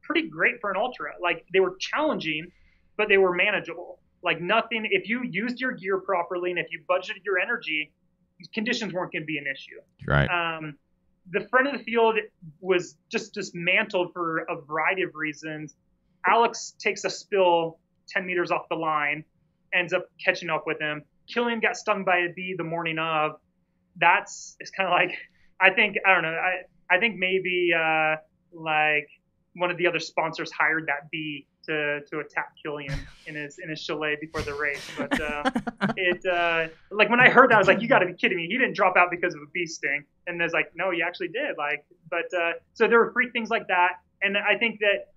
pretty great for an ultra. Like, they were challenging, but they were manageable. Like, nothing, if you used your gear properly and if you budgeted your energy, conditions weren't going to be an issue. Right. The front of the field was just dismantled for a variety of reasons. Alex takes a spill 10 meters off the line, ends up catching up with him. Killian got stung by a bee the morning of. It's kind of like, I think maybe like one of the other sponsors hired that bee to attack Killian in his chalet before the race. But like when I heard that, I was like, you got to be kidding me. He didn't drop out because of a bee sting. And there's like, no, he actually did. So there were freak things like that. And I think that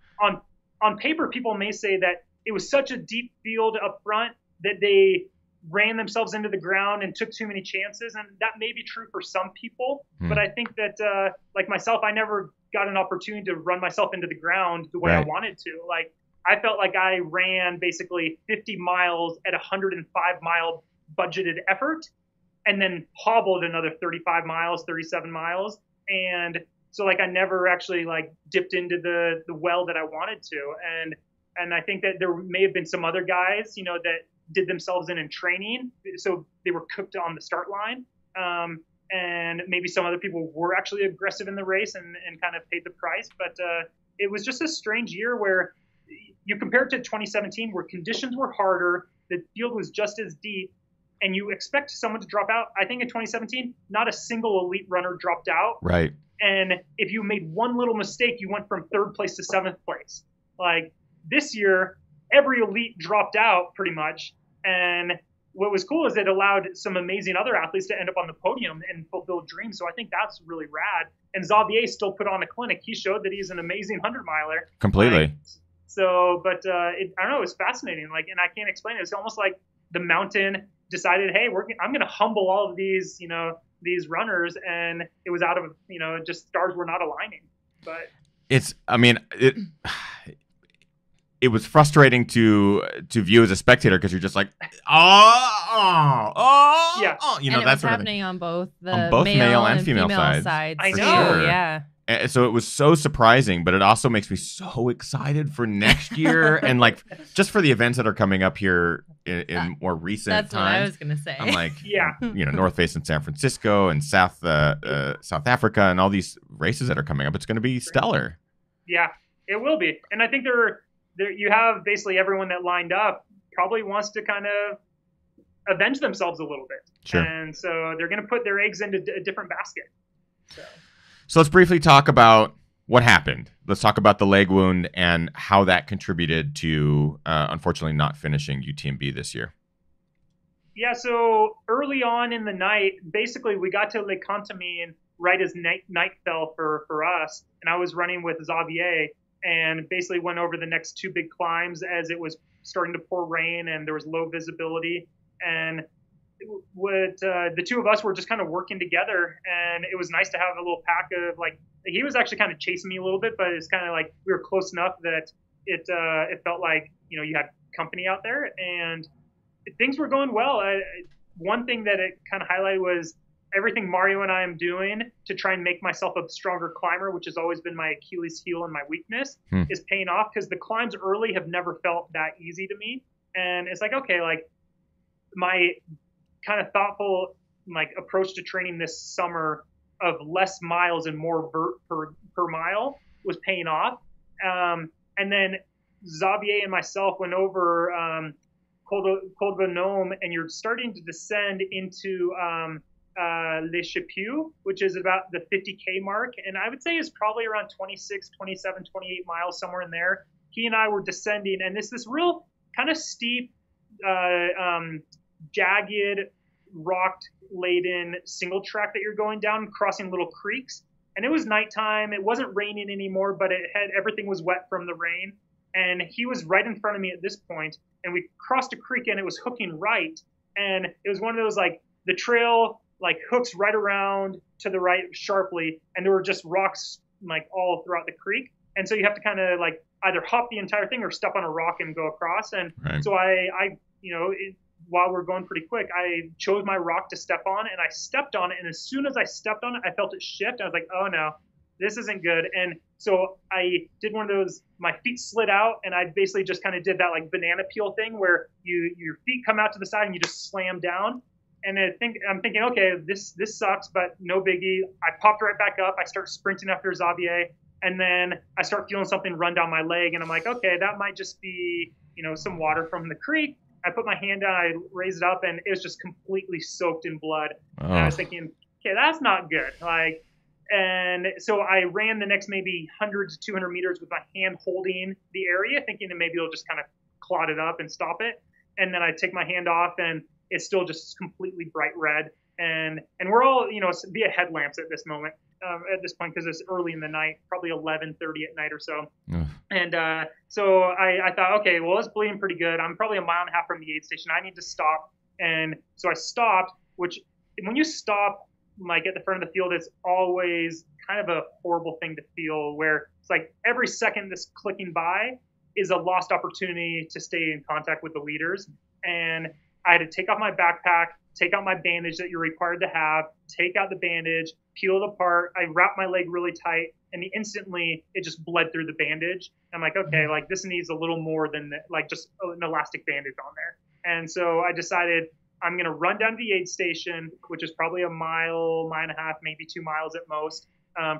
on paper, people may say that it was such a deep field up front that they ran themselves into the ground and took too many chances. And that may be true for some people. But I think that, like myself, I never got an opportunity to run myself into the ground the way I wanted to. Like, I felt like I ran basically 50 miles at 105-mile budgeted effort and then hobbled another 35 miles, 37 miles. And so, like, I never actually, like, dipped into the well that I wanted to. And I think that there may have been some other guys, that did themselves in training. So they were cooked on the start line. And maybe some other people were actually aggressive in the race and kind of paid the price. But it was just a strange year where you compare it to 2017, where conditions were harder, the field was just as deep, and you expect someone to drop out. I think in 2017, not a single elite runner dropped out. Right. And if you made one little mistake, you went from 3rd place to 7th place. Like, this year, every elite dropped out pretty much. And what was cool is it allowed some amazing other athletes to end up on the podium and fulfill dreams. So I think that's really rad. And Xavier still put on a clinic. He showed that he's an amazing 100-miler. Completely. But I don't know. It was fascinating. Like, and I can't explain it. It's almost like the mountain decided, hey, I'm going to humble all of these, these runners. And it was out of, just stars were not aligning. But it was frustrating to view as a spectator because you're just like, yeah. And that's happening on both the male and female sides. I know. Sure. Yeah. And so it was so surprising, but it also makes me so excited for next year and like just for the events that are coming up here in more recent times. That's what I was going to say. I'm like, North Face in San Francisco and South Africa and all these races that are coming up. It's going to be stellar. Yeah, it will be. And I think you have basically everyone that lined up probably wants to kind of avenge themselves a little bit. Sure. And so they're going to put their eggs into a different basket. So let's briefly talk about what happened. Let's talk about the leg wound and how that contributed to, unfortunately, not finishing UTMB this year. Yeah, so early on in the night, basically we got to Lake Contamine right as night fell for us. And I was running with Xavier and basically went over the next 2 big climbs as it was starting to pour rain and there was low visibility. And the two of us were just kind of working together, and it was nice to have a little pack of, like, he was actually kind of chasing me a little bit, but it's kind of like we were close enough that it felt like, you had company out there, and things were going well. one thing that it kind of highlighted was everything Mario and I am doing to try and make myself a stronger climber, which has always been my Achilles heel and my weakness, is paying off, because the climbs early have never felt that easy to me. And it's like, okay, like my kind of thoughtful like approach to training this summer of less miles and more vert per mile was paying off. And then Xavier and myself went over Col de Gnome, and you're starting to descend into Les Chapeaux, which is about the 50K mark. And I would say is probably around 26, 27, 28 miles, somewhere in there. He and I were descending, and this real kind of steep, jagged, rock-laden single track that you're going down, crossing little creeks. And it was nighttime. It wasn't raining anymore, but everything was wet from the rain. And he was right in front of me at this point, and we crossed a creek, and it was hooking right. And it was one of those, like, the trail, like, hooks right around to the right sharply, and there were just rocks, like, all throughout the creek. And so you have to kind of, like, either hop the entire thing or step on a rock and go across. And so I while we're going pretty quick, I chose my rock to step on, and I stepped on it. And as soon as I stepped on it, I felt it shift. I was like, oh no, this isn't good. And so I did one of those, my feet slid out, and I basically just kind of did that like banana peel thing where your feet come out to the side and you just slam down. And I'm thinking, okay, this sucks, but no biggie. I popped right back up. I start sprinting after Xavier, and then I start feeling something run down my leg, and I'm like, okay, that might just be, some water from the creek. I put my hand down, I raised it up, and it was just completely soaked in blood. And I was thinking, okay, that's not good. And so I ran the next maybe 100 to 200 meters with my hand holding the area, thinking that maybe it'll just kind of clot it up and stop it. And then I take my hand off, and it's still just completely bright red. And we're all, via headlamps at this moment, at this point, because it's early in the night, probably 11:30 at night or so. And so I thought, okay, well, it's bleeding pretty good. I'm probably a mile and a half from the aid station. I need to stop. And so I stopped, which when you stop, like at the front of the field, it's always kind of a horrible thing to feel, where it's like every second that's clicking by is a lost opportunity to stay in contact with the leaders. And I had to take off my backpack, take out my bandage that you're required to have, take out the bandage, peel it apart. I wrapped my leg really tight, and instantly it just bled through the bandage. I'm like, okay, like this needs a little more than like just an elastic bandage on there. And so I decided I'm going to run down to the aid station, which is probably a mile and a half, maybe 2 miles at most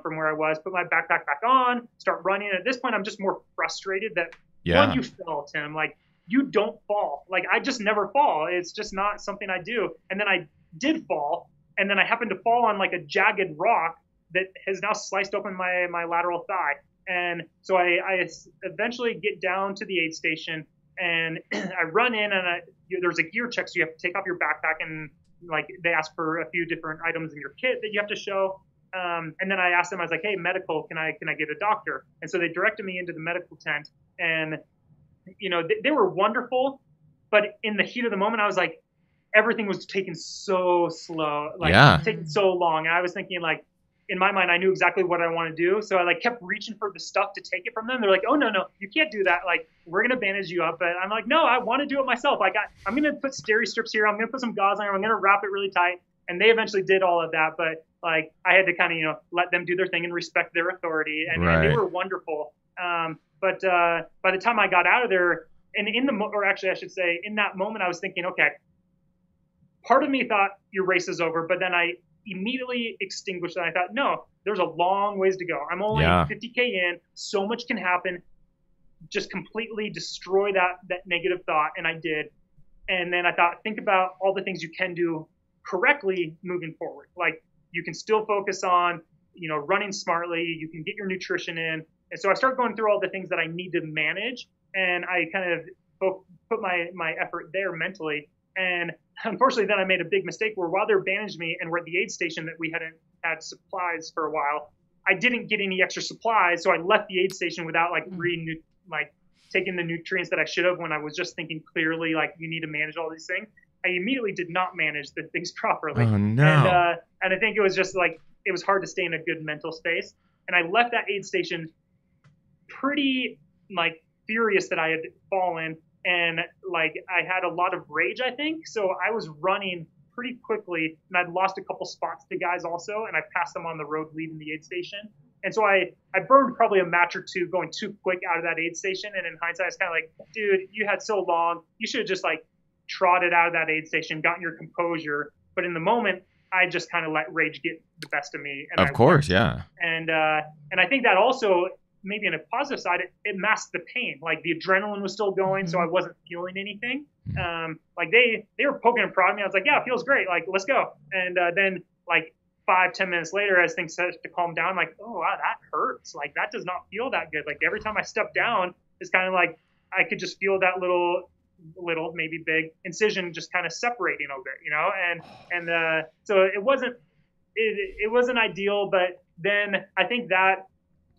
from where I was, put my backpack back on, start running. At this point, I'm just more frustrated that when you fell, Tim, like you don't fall. Like I just never fall. It's just not something I do. And then I did fall, and then I happened to fall on like a jagged rock that has now sliced open my lateral thigh. And so I eventually get down to the aid station, and I run in, and there's a gear check, so you have to take off your backpack, and like they ask for a few different items in your kit that you have to show. And then I asked them, I was like, hey, medical, can I get a doctor? And so they directed me into the medical tent, and they were wonderful, but in the heat of the moment, I was like, everything was taking so slow, taking so long. And I was thinking, like, in my mind, I knew exactly what I want to do. So I like kept reaching for the stuff to take it from them. They're like, oh, no, you can't do that. Like, we're going to bandage you up. But I'm like, no, I want to do it myself. I'm going to put steri strips here. I'm going to put some gauze on here. I'm going to wrap it really tight. And they eventually did all of that. But like, I had to kind of, let them do their thing and respect their authority. And they were wonderful. But by the time I got out of there, and in that moment, I was thinking, okay, part of me thought your race is over, but then I immediately extinguished it. I thought, no, there's a long ways to go. I'm only 50K in. So much can happen. Just completely destroy that negative thought. And I did. And then I thought, think about all the things you can do correctly moving forward. Like you can still focus on, running smartly. You can get your nutrition in. And so I started going through all the things that I need to manage, and I kind of put my effort there mentally. And unfortunately, then I made a big mistake where while they bandaged me and we're at the aid station that we hadn't had supplies for a while, I didn't get any extra supplies. So I left the aid station without taking the nutrients that I should have when I was just thinking clearly, like you need to manage all these things. I immediately did not manage the things properly. Oh, no. And I think it was just like, it was hard to stay in a good mental space. And I left that aid station pretty like furious that I had fallen, and like I had a lot of rage, I think. So I was running pretty quickly, and I'd lost a couple spots to guys also, and I passed them on the road leaving the aid station. And so I burned probably a match or two going too quick out of that aid station. And in hindsight, it's kind of like, dude, you had so long. You should have just like trotted out of that aid station, gotten your composure. But in the moment, I just kind of let rage get the best of me. And Of course, yeah. And I think that also, maybe on a positive side, it masked the pain. Like the adrenaline was still going, so I wasn't feeling anything. Like they were poking and prodding me. I was like, yeah, it feels great. Like, let's go. And then like 5-10 minutes later, as things started to calm down, I'm like, oh, wow, that hurts. Like that does not feel that good. Like every time I step down, it's kind of like I could just feel that little, maybe big incision just kind of separating a bit, you know? And so it wasn't ideal, but then I think that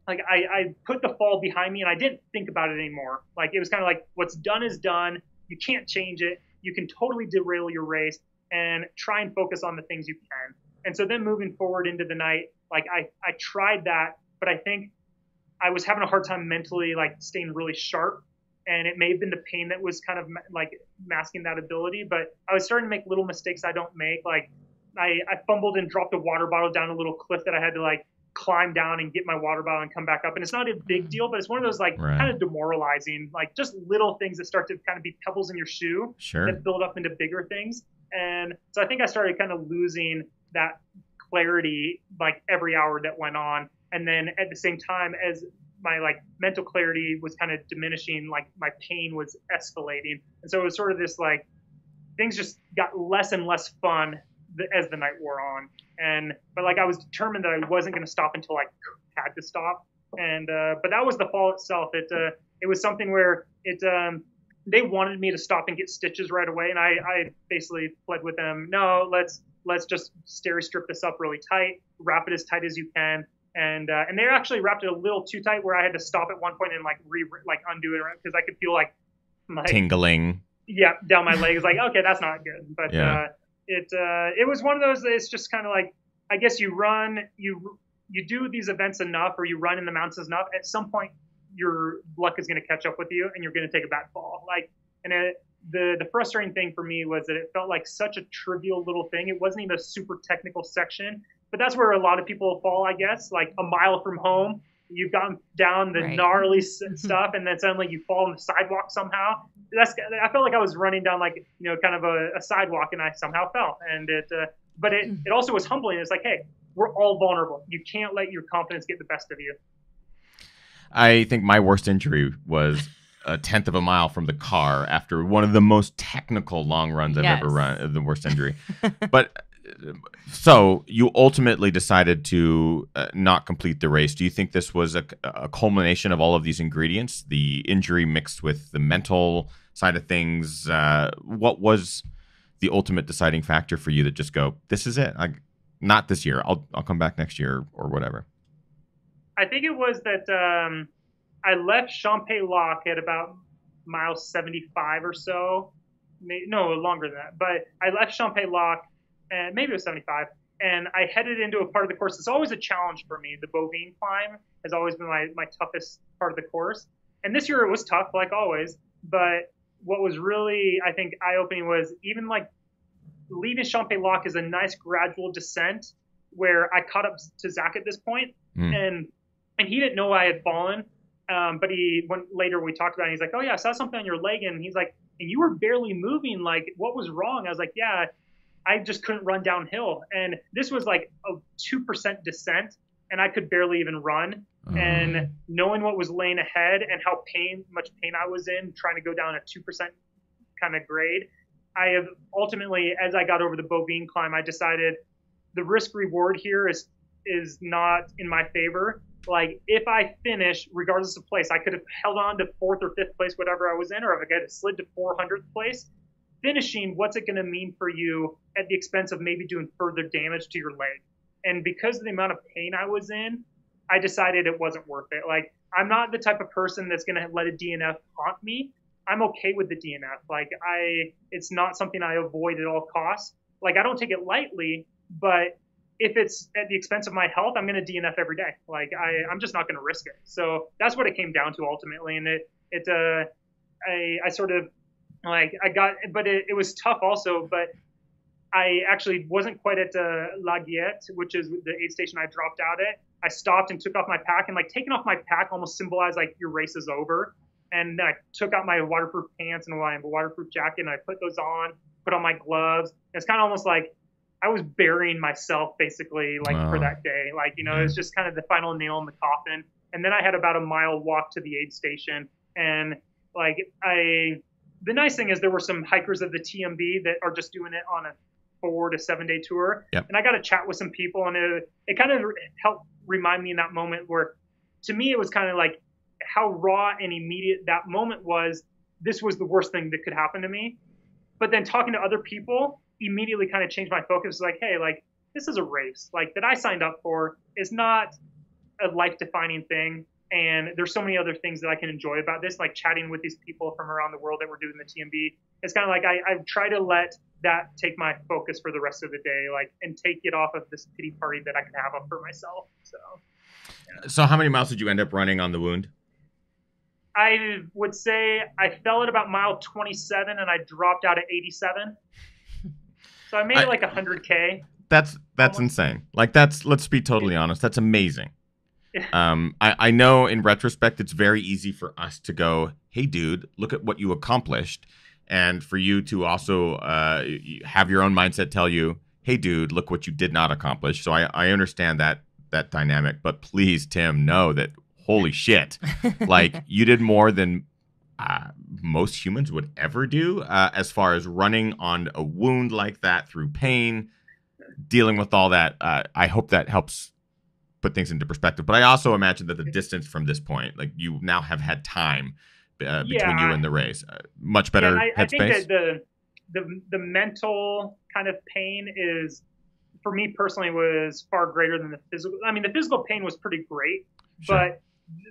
like I put the fall behind me and I didn't think about it anymore. Like it was kind of like what's done is done. You can't change it. You can totally derail your race and try and focus on the things you can. And so then moving forward into the night, like I tried that, but I think I was having a hard time mentally like staying really sharp. And it may have been the pain that was kind of like masking that ability, but I was starting to make little mistakes I don't make. Like I fumbled and dropped a water bottle down a little cliff that I had to like climb down and get my water bottle and come back up. And it's not a big deal, but it's one of those like kind of demoralizing, like just little things that start to kind of be pebbles in your shoe that build up into bigger things. And so I think I started kind of losing that clarity like every hour that went on. And then at the same time as my like mental clarity was kind of diminishing, like my pain was escalating. And so it was sort of this like things just got less and less fun as the night wore on. But like I was determined that I wasn't going to stop until I had to stop. And but that was the fall itself. It was something where they wanted me to stop and get stitches right away, and I basically pled with them, no, let's just strip this up really tight, wrap it as tight as you can. And they actually wrapped it a little too tight where I had to stop at one point and like undo it because I could feel like tingling. Yeah, down my legs. Like, okay, that's not good. But it was one of those. It's just kind of like, I guess you run, you do these events enough, or you run in the mountains enough. At some point, your luck is going to catch up with you, and you're going to take a bad fall. Like, and the frustrating thing for me was that it felt like such a trivial little thing. It wasn't even a super technical section. But that's where a lot of people fall, I guess. Like a mile from home, you've gone down the gnarly stuff, and then suddenly you fall on the sidewalk somehow. I felt like I was running down like, you know, kind of a sidewalk, and I somehow fell. And but it also was humbling. It's like, hey, we're all vulnerable. You can't let your confidence get the best of you. I think my worst injury was a 1/10 of a mile from the car after one of the most technical long runs I've ever run. The worst injury, but. So you ultimately decided to not complete the race. Do you think this was a culmination of all of these ingredients, the injury mixed with the mental side of things? What was the ultimate deciding factor for you to just go, this is it? Not this year. I'll come back next year or whatever. I think it was that I left Champex-Lac at about mile 75 or so. No, longer than that. But I left Champex-Lac, and maybe it was 75, and I headed into a part of the course. It's always a challenge for me. The Bovine climb has always been my toughest part of the course. And this year it was tough, like always. But what was really, I think, eye-opening was even like leaving Champex-Lac is a nice gradual descent where I caught up to Zach at this point, and he didn't know I had fallen. But later we talked about it, and he's like, oh yeah, I saw something on your leg, and he's like, and you were barely moving, like what was wrong? I was like, yeah, I just couldn't run downhill. And this was like a 2% descent, and I could barely even run. And knowing what was laying ahead and how much pain I was in trying to go down a 2% kind of grade, I have ultimately, as I got over the Bovine climb, I decided the risk reward here is not in my favor. Like if I finish, regardless of place, I could have held on to 4th or 5th place, whatever I was in, or if I had slid to 400th place. Finishing, what's it going to mean for you at the expense of maybe doing further damage to your leg? And because of the amount of pain I was in, I decided it wasn't worth it. Like, I'm not the type of person that's going to let a DNF haunt me. I'm okay with the DNF. Like, it's not something I avoid at all costs. Like, I don't take it lightly, but if it's at the expense of my health, I'm going to DNF every day. Like, I'm just not going to risk it. So that's what it came down to ultimately. And I sort of, like I got, but it was tough also, but I actually wasn't quite at La Guillette, which is the aid station I dropped out at. I stopped and took off my pack, and like taking off my pack almost symbolized like your race is over. And then I took out my waterproof pants and my waterproof jacket, and I put those on, put on my gloves. And it's kind of almost like I was burying myself basically like for that day. Like, you know, it was just kind of the final nail in the coffin. And then I had about a mile walk to the aid station. And like the nice thing is there were some hikers of the TMB that are just doing it on a 4 to 7 day tour. Yep. And I got to chat with some people, and it kind of helped remind me in that moment where, to me, it was kind of like how raw and immediate that moment was. This was the worst thing that could happen to me. But then talking to other people immediately kind of changed my focus. Like, hey, like this is a race like that I signed up for. Is not a life defining thing. And there's so many other things that I can enjoy about this, like chatting with these people from around the world that were doing the TMB. It's kind of like I try to let that take my focus for the rest of the day, like, and take it off of this pity party that I can have up for myself. So, yeah. So how many miles did you end up running on the wound? I would say I fell at about mile 27 and I dropped out at 87. So I made it like 100K. That's insane. Like let's be totally honest. That's amazing. I know in retrospect, it's very easy for us to go, hey, dude, look at what you accomplished. And for you to also have your own mindset tell you, hey, dude, look what you did not accomplish. So I understand that dynamic. But please, Tim, know that, holy shit, like you did more than most humans would ever do as far as running on a wound like that through pain, dealing with all that. I hope that helps put things into perspective. But I also imagine that the distance from this point, like you now have had time between you and the race, much better headspace. I think that the mental kind of pain is, for me personally, was far greater than the physical. I mean, the physical pain was pretty great, sure, but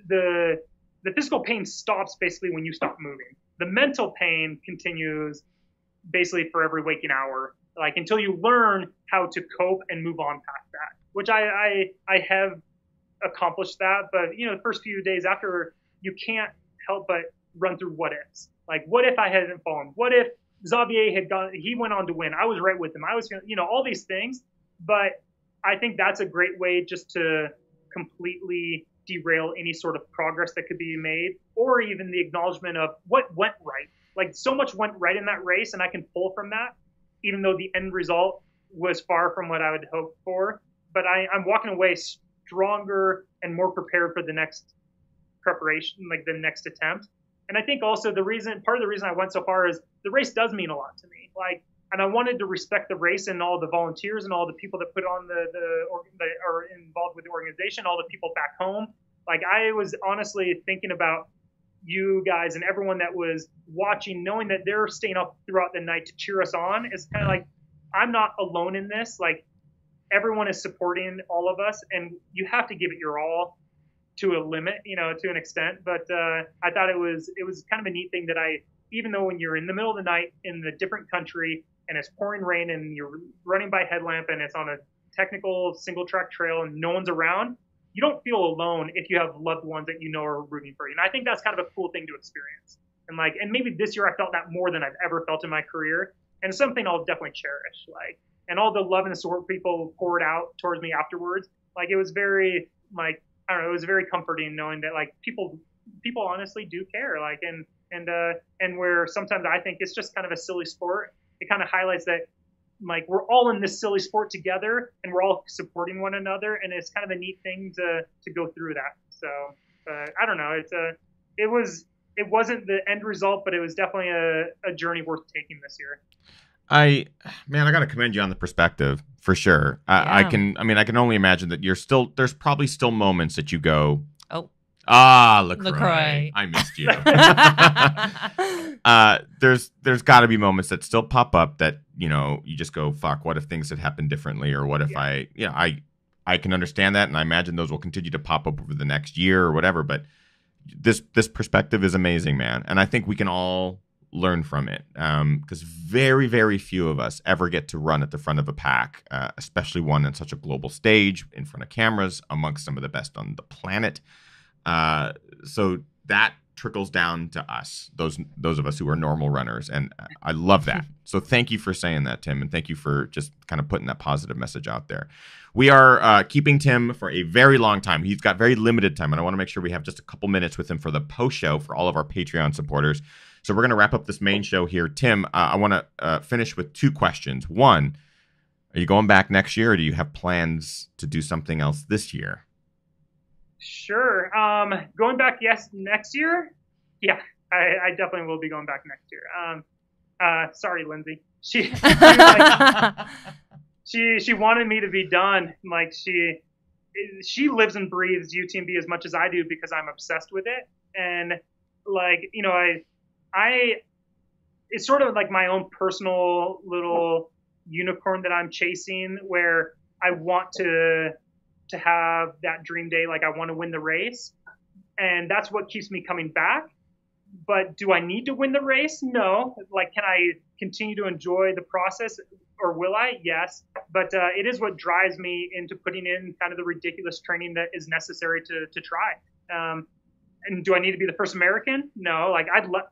the physical pain stops basically when you stop moving. The mental pain continues basically for every waking hour, like until you learn how to cope and move on past that, which I have accomplished that. But, you know, the first few days after, you can't help but run through what ifs. Like, what if I hadn't fallen? What if Xavier he went on to win? I was right with him. I was, you know, all these things. But I think that's a great way just to completely derail any sort of progress that could be made, or even the acknowledgement of what went right. Like, so much went right in that race, and I can pull from that, even though the end result was far from what I would hope for. But I'm walking away stronger and more prepared for the next preparation, like the next attempt. And I think also part of the reason I went so far is the race does mean a lot to me. Like, and I wanted to respect the race and all the volunteers and all the people that put on that are involved with the organization, all the people back home. Like, I was honestly thinking about you guys and everyone that was watching, knowing that they're staying up throughout the night to cheer us on. It's kind of like, I'm not alone in this. Like, everyone is supporting all of us, and you have to give it your all to a limit, you know, to an extent. But I thought it was kind of a neat thing that even though when you're in the middle of the night in a different country and it's pouring rain and you're running by headlamp and it's on a technical single track trail and no one's around, you don't feel alone if you have loved ones that you know are rooting for you. And I think that's kind of a cool thing to experience. And maybe this year I felt that more than I've ever felt in my career. And it's something I'll definitely cherish. Like, and all the love and support people poured out towards me afterwards. Like, it was very, like, I don't know, it was very comforting knowing that, like, people honestly do care. Like, and where sometimes I think it's just kind of a silly sport, it kind of highlights that, like, we're all in this silly sport together and we're all supporting one another. And it's kind of a neat thing to go through that. So, I don't know. It wasn't the end result, but it was definitely a journey worth taking this year. I got to commend you on the perspective for sure. Yeah. I can only imagine that there's probably still moments that you go, LaCroix. I missed you. There's got to be moments that still pop up that, you know, you just go, fuck, what if things had happened differently? Or what if I can understand that. And I imagine those will continue to pop up over the next year or whatever. But this perspective is amazing, man. And I think we can all learn from it, because very, very few of us ever get to run at the front of a pack, especially one on such a global stage in front of cameras amongst some of the best on the planet. So that trickles down to us, those of us who are normal runners, and I love that. So thank you for saying that, Tim, and thank you for just kind of putting that positive message out there. We are keeping Tim for a very long time. He's got very limited time, and I want to make sure we have just a couple minutes with him for the post show for all of our Patreon supporters. So we're going to wrap up this main show here. Tim, I want to finish with 2 questions. One, are you going back next year, or do you have plans to do something else this year? Sure. Going back, yes, next year? Yeah, I definitely will be going back next year. Sorry, Lindsay. She wanted me to be done. Like, she lives and breathes UTMB as much as I do because I'm obsessed with it. And, like, you know, it's sort of like my own personal little unicorn that I'm chasing, where I want to have that dream day. Like, I want to win the race, and that's what keeps me coming back. But do I need to win the race? No. Like, can I continue to enjoy the process, or will I? Yes. But it is what drives me into putting in kind of the ridiculous training that is necessary to try. And do I need to be the first American? No. Like,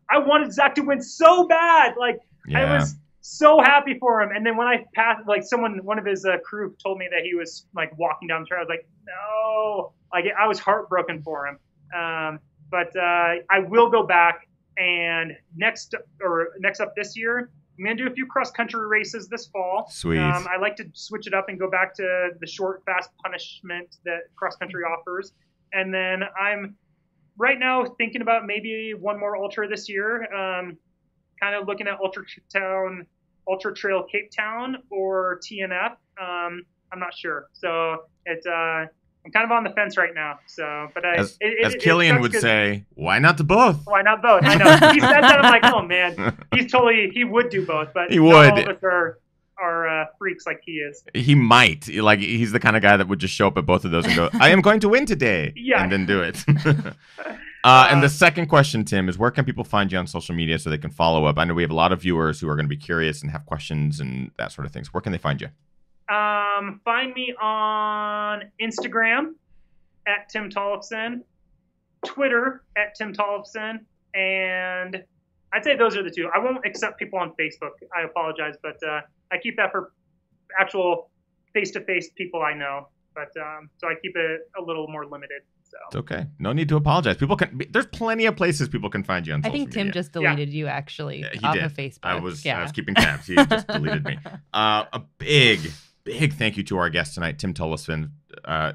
I wanted Zach to win so bad. Like, Yeah. I was so happy for him. And then when I passed, like, one of his crew told me that he was like walking down the trail. I was like, no. Like, I was heartbroken for him. But I will go back, and next up this year, I'm going to do a few cross-country races this fall. Sweet. I like to switch it up and go back to the short, fast punishment that cross-country offers. And then I'm right now thinking about maybe one more ultra this year, kind of looking at Ultra Trail Cape Town or TNF. I'm not sure. So it's I'm kind of on the fence right now. So, but as Killian would say, why not the both? Why not both? I know. He said that. I'm like, oh man, he would do both, but he would. Not all of us are freaks like he is. He might. Like, he's the kind of guy that would just show up at both of those and go, I am going to win today. Yeah. And then do it. And the second question, Tim, is where can people find you on social media so they can follow up? I know we have a lot of viewers who are going to be curious and have questions and that sort of things. Where can they find you? Find me on Instagram at Tim Tollefson, Twitter at Tim Tollefson, and I'd say those are the 2. I won't accept people on Facebook. I apologize, but I keep that for actual face-to-face people I know. But so I keep it a little more limited. So. It's okay. No need to apologize. There's plenty of places people can find you on social media. I think Tim just deleted you, actually, off of Facebook. I was keeping tabs. He just deleted me. A big thank you to our guest tonight, Tim Tollefson,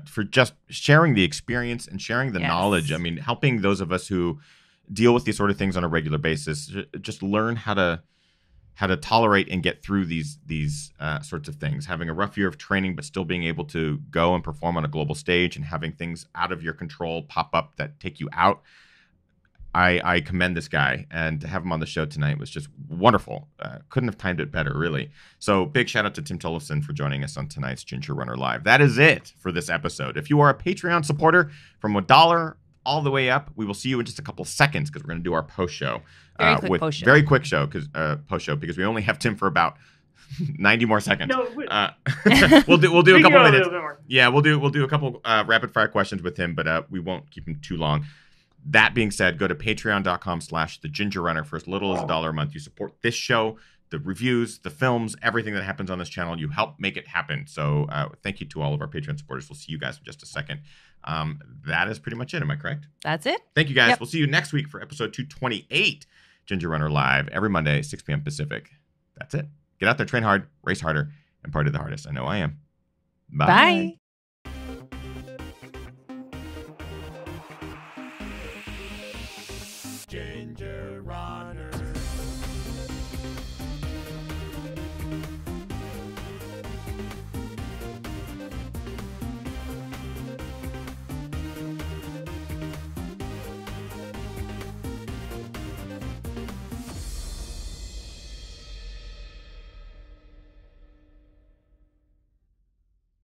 for just sharing the experience and sharing the knowledge. I mean, helping those of us who deal with these sort of things on a regular basis just learn how to tolerate and get through these sorts of things. Having a rough year of training, but still being able to go and perform on a global stage, and having things out of your control pop up that take you out. I commend this guy, and to have him on the show tonight was just wonderful. Couldn't have timed it better, really. So big shout out to Tim Tollefson for joining us on tonight's Ginger Runner Live. That is it for this episode. If you are a Patreon supporter from $1 all the way up, we will see you in just a couple seconds because we're going to do our post show. Very quick show because post show because we only have Tim for about 90 more seconds. No, we'll do a couple minutes. More. Yeah, we'll do a couple rapid fire questions with him, but we won't keep him too long. That being said, go to patreon.com/thegingerrunner for as little as $1 a month. You support this show, the reviews, the films, everything that happens on this channel. You help make it happen. So thank you to all of our Patreon supporters. We'll see you guys in just a second. That is pretty much it. Am I correct? That's it. Thank you, guys. Yep. We'll see you next week for episode 228, Ginger Runner Live, every Monday, 6 p.m. Pacific. That's it. Get out there, train hard, race harder, and party the hardest. I know I am. Bye. Bye.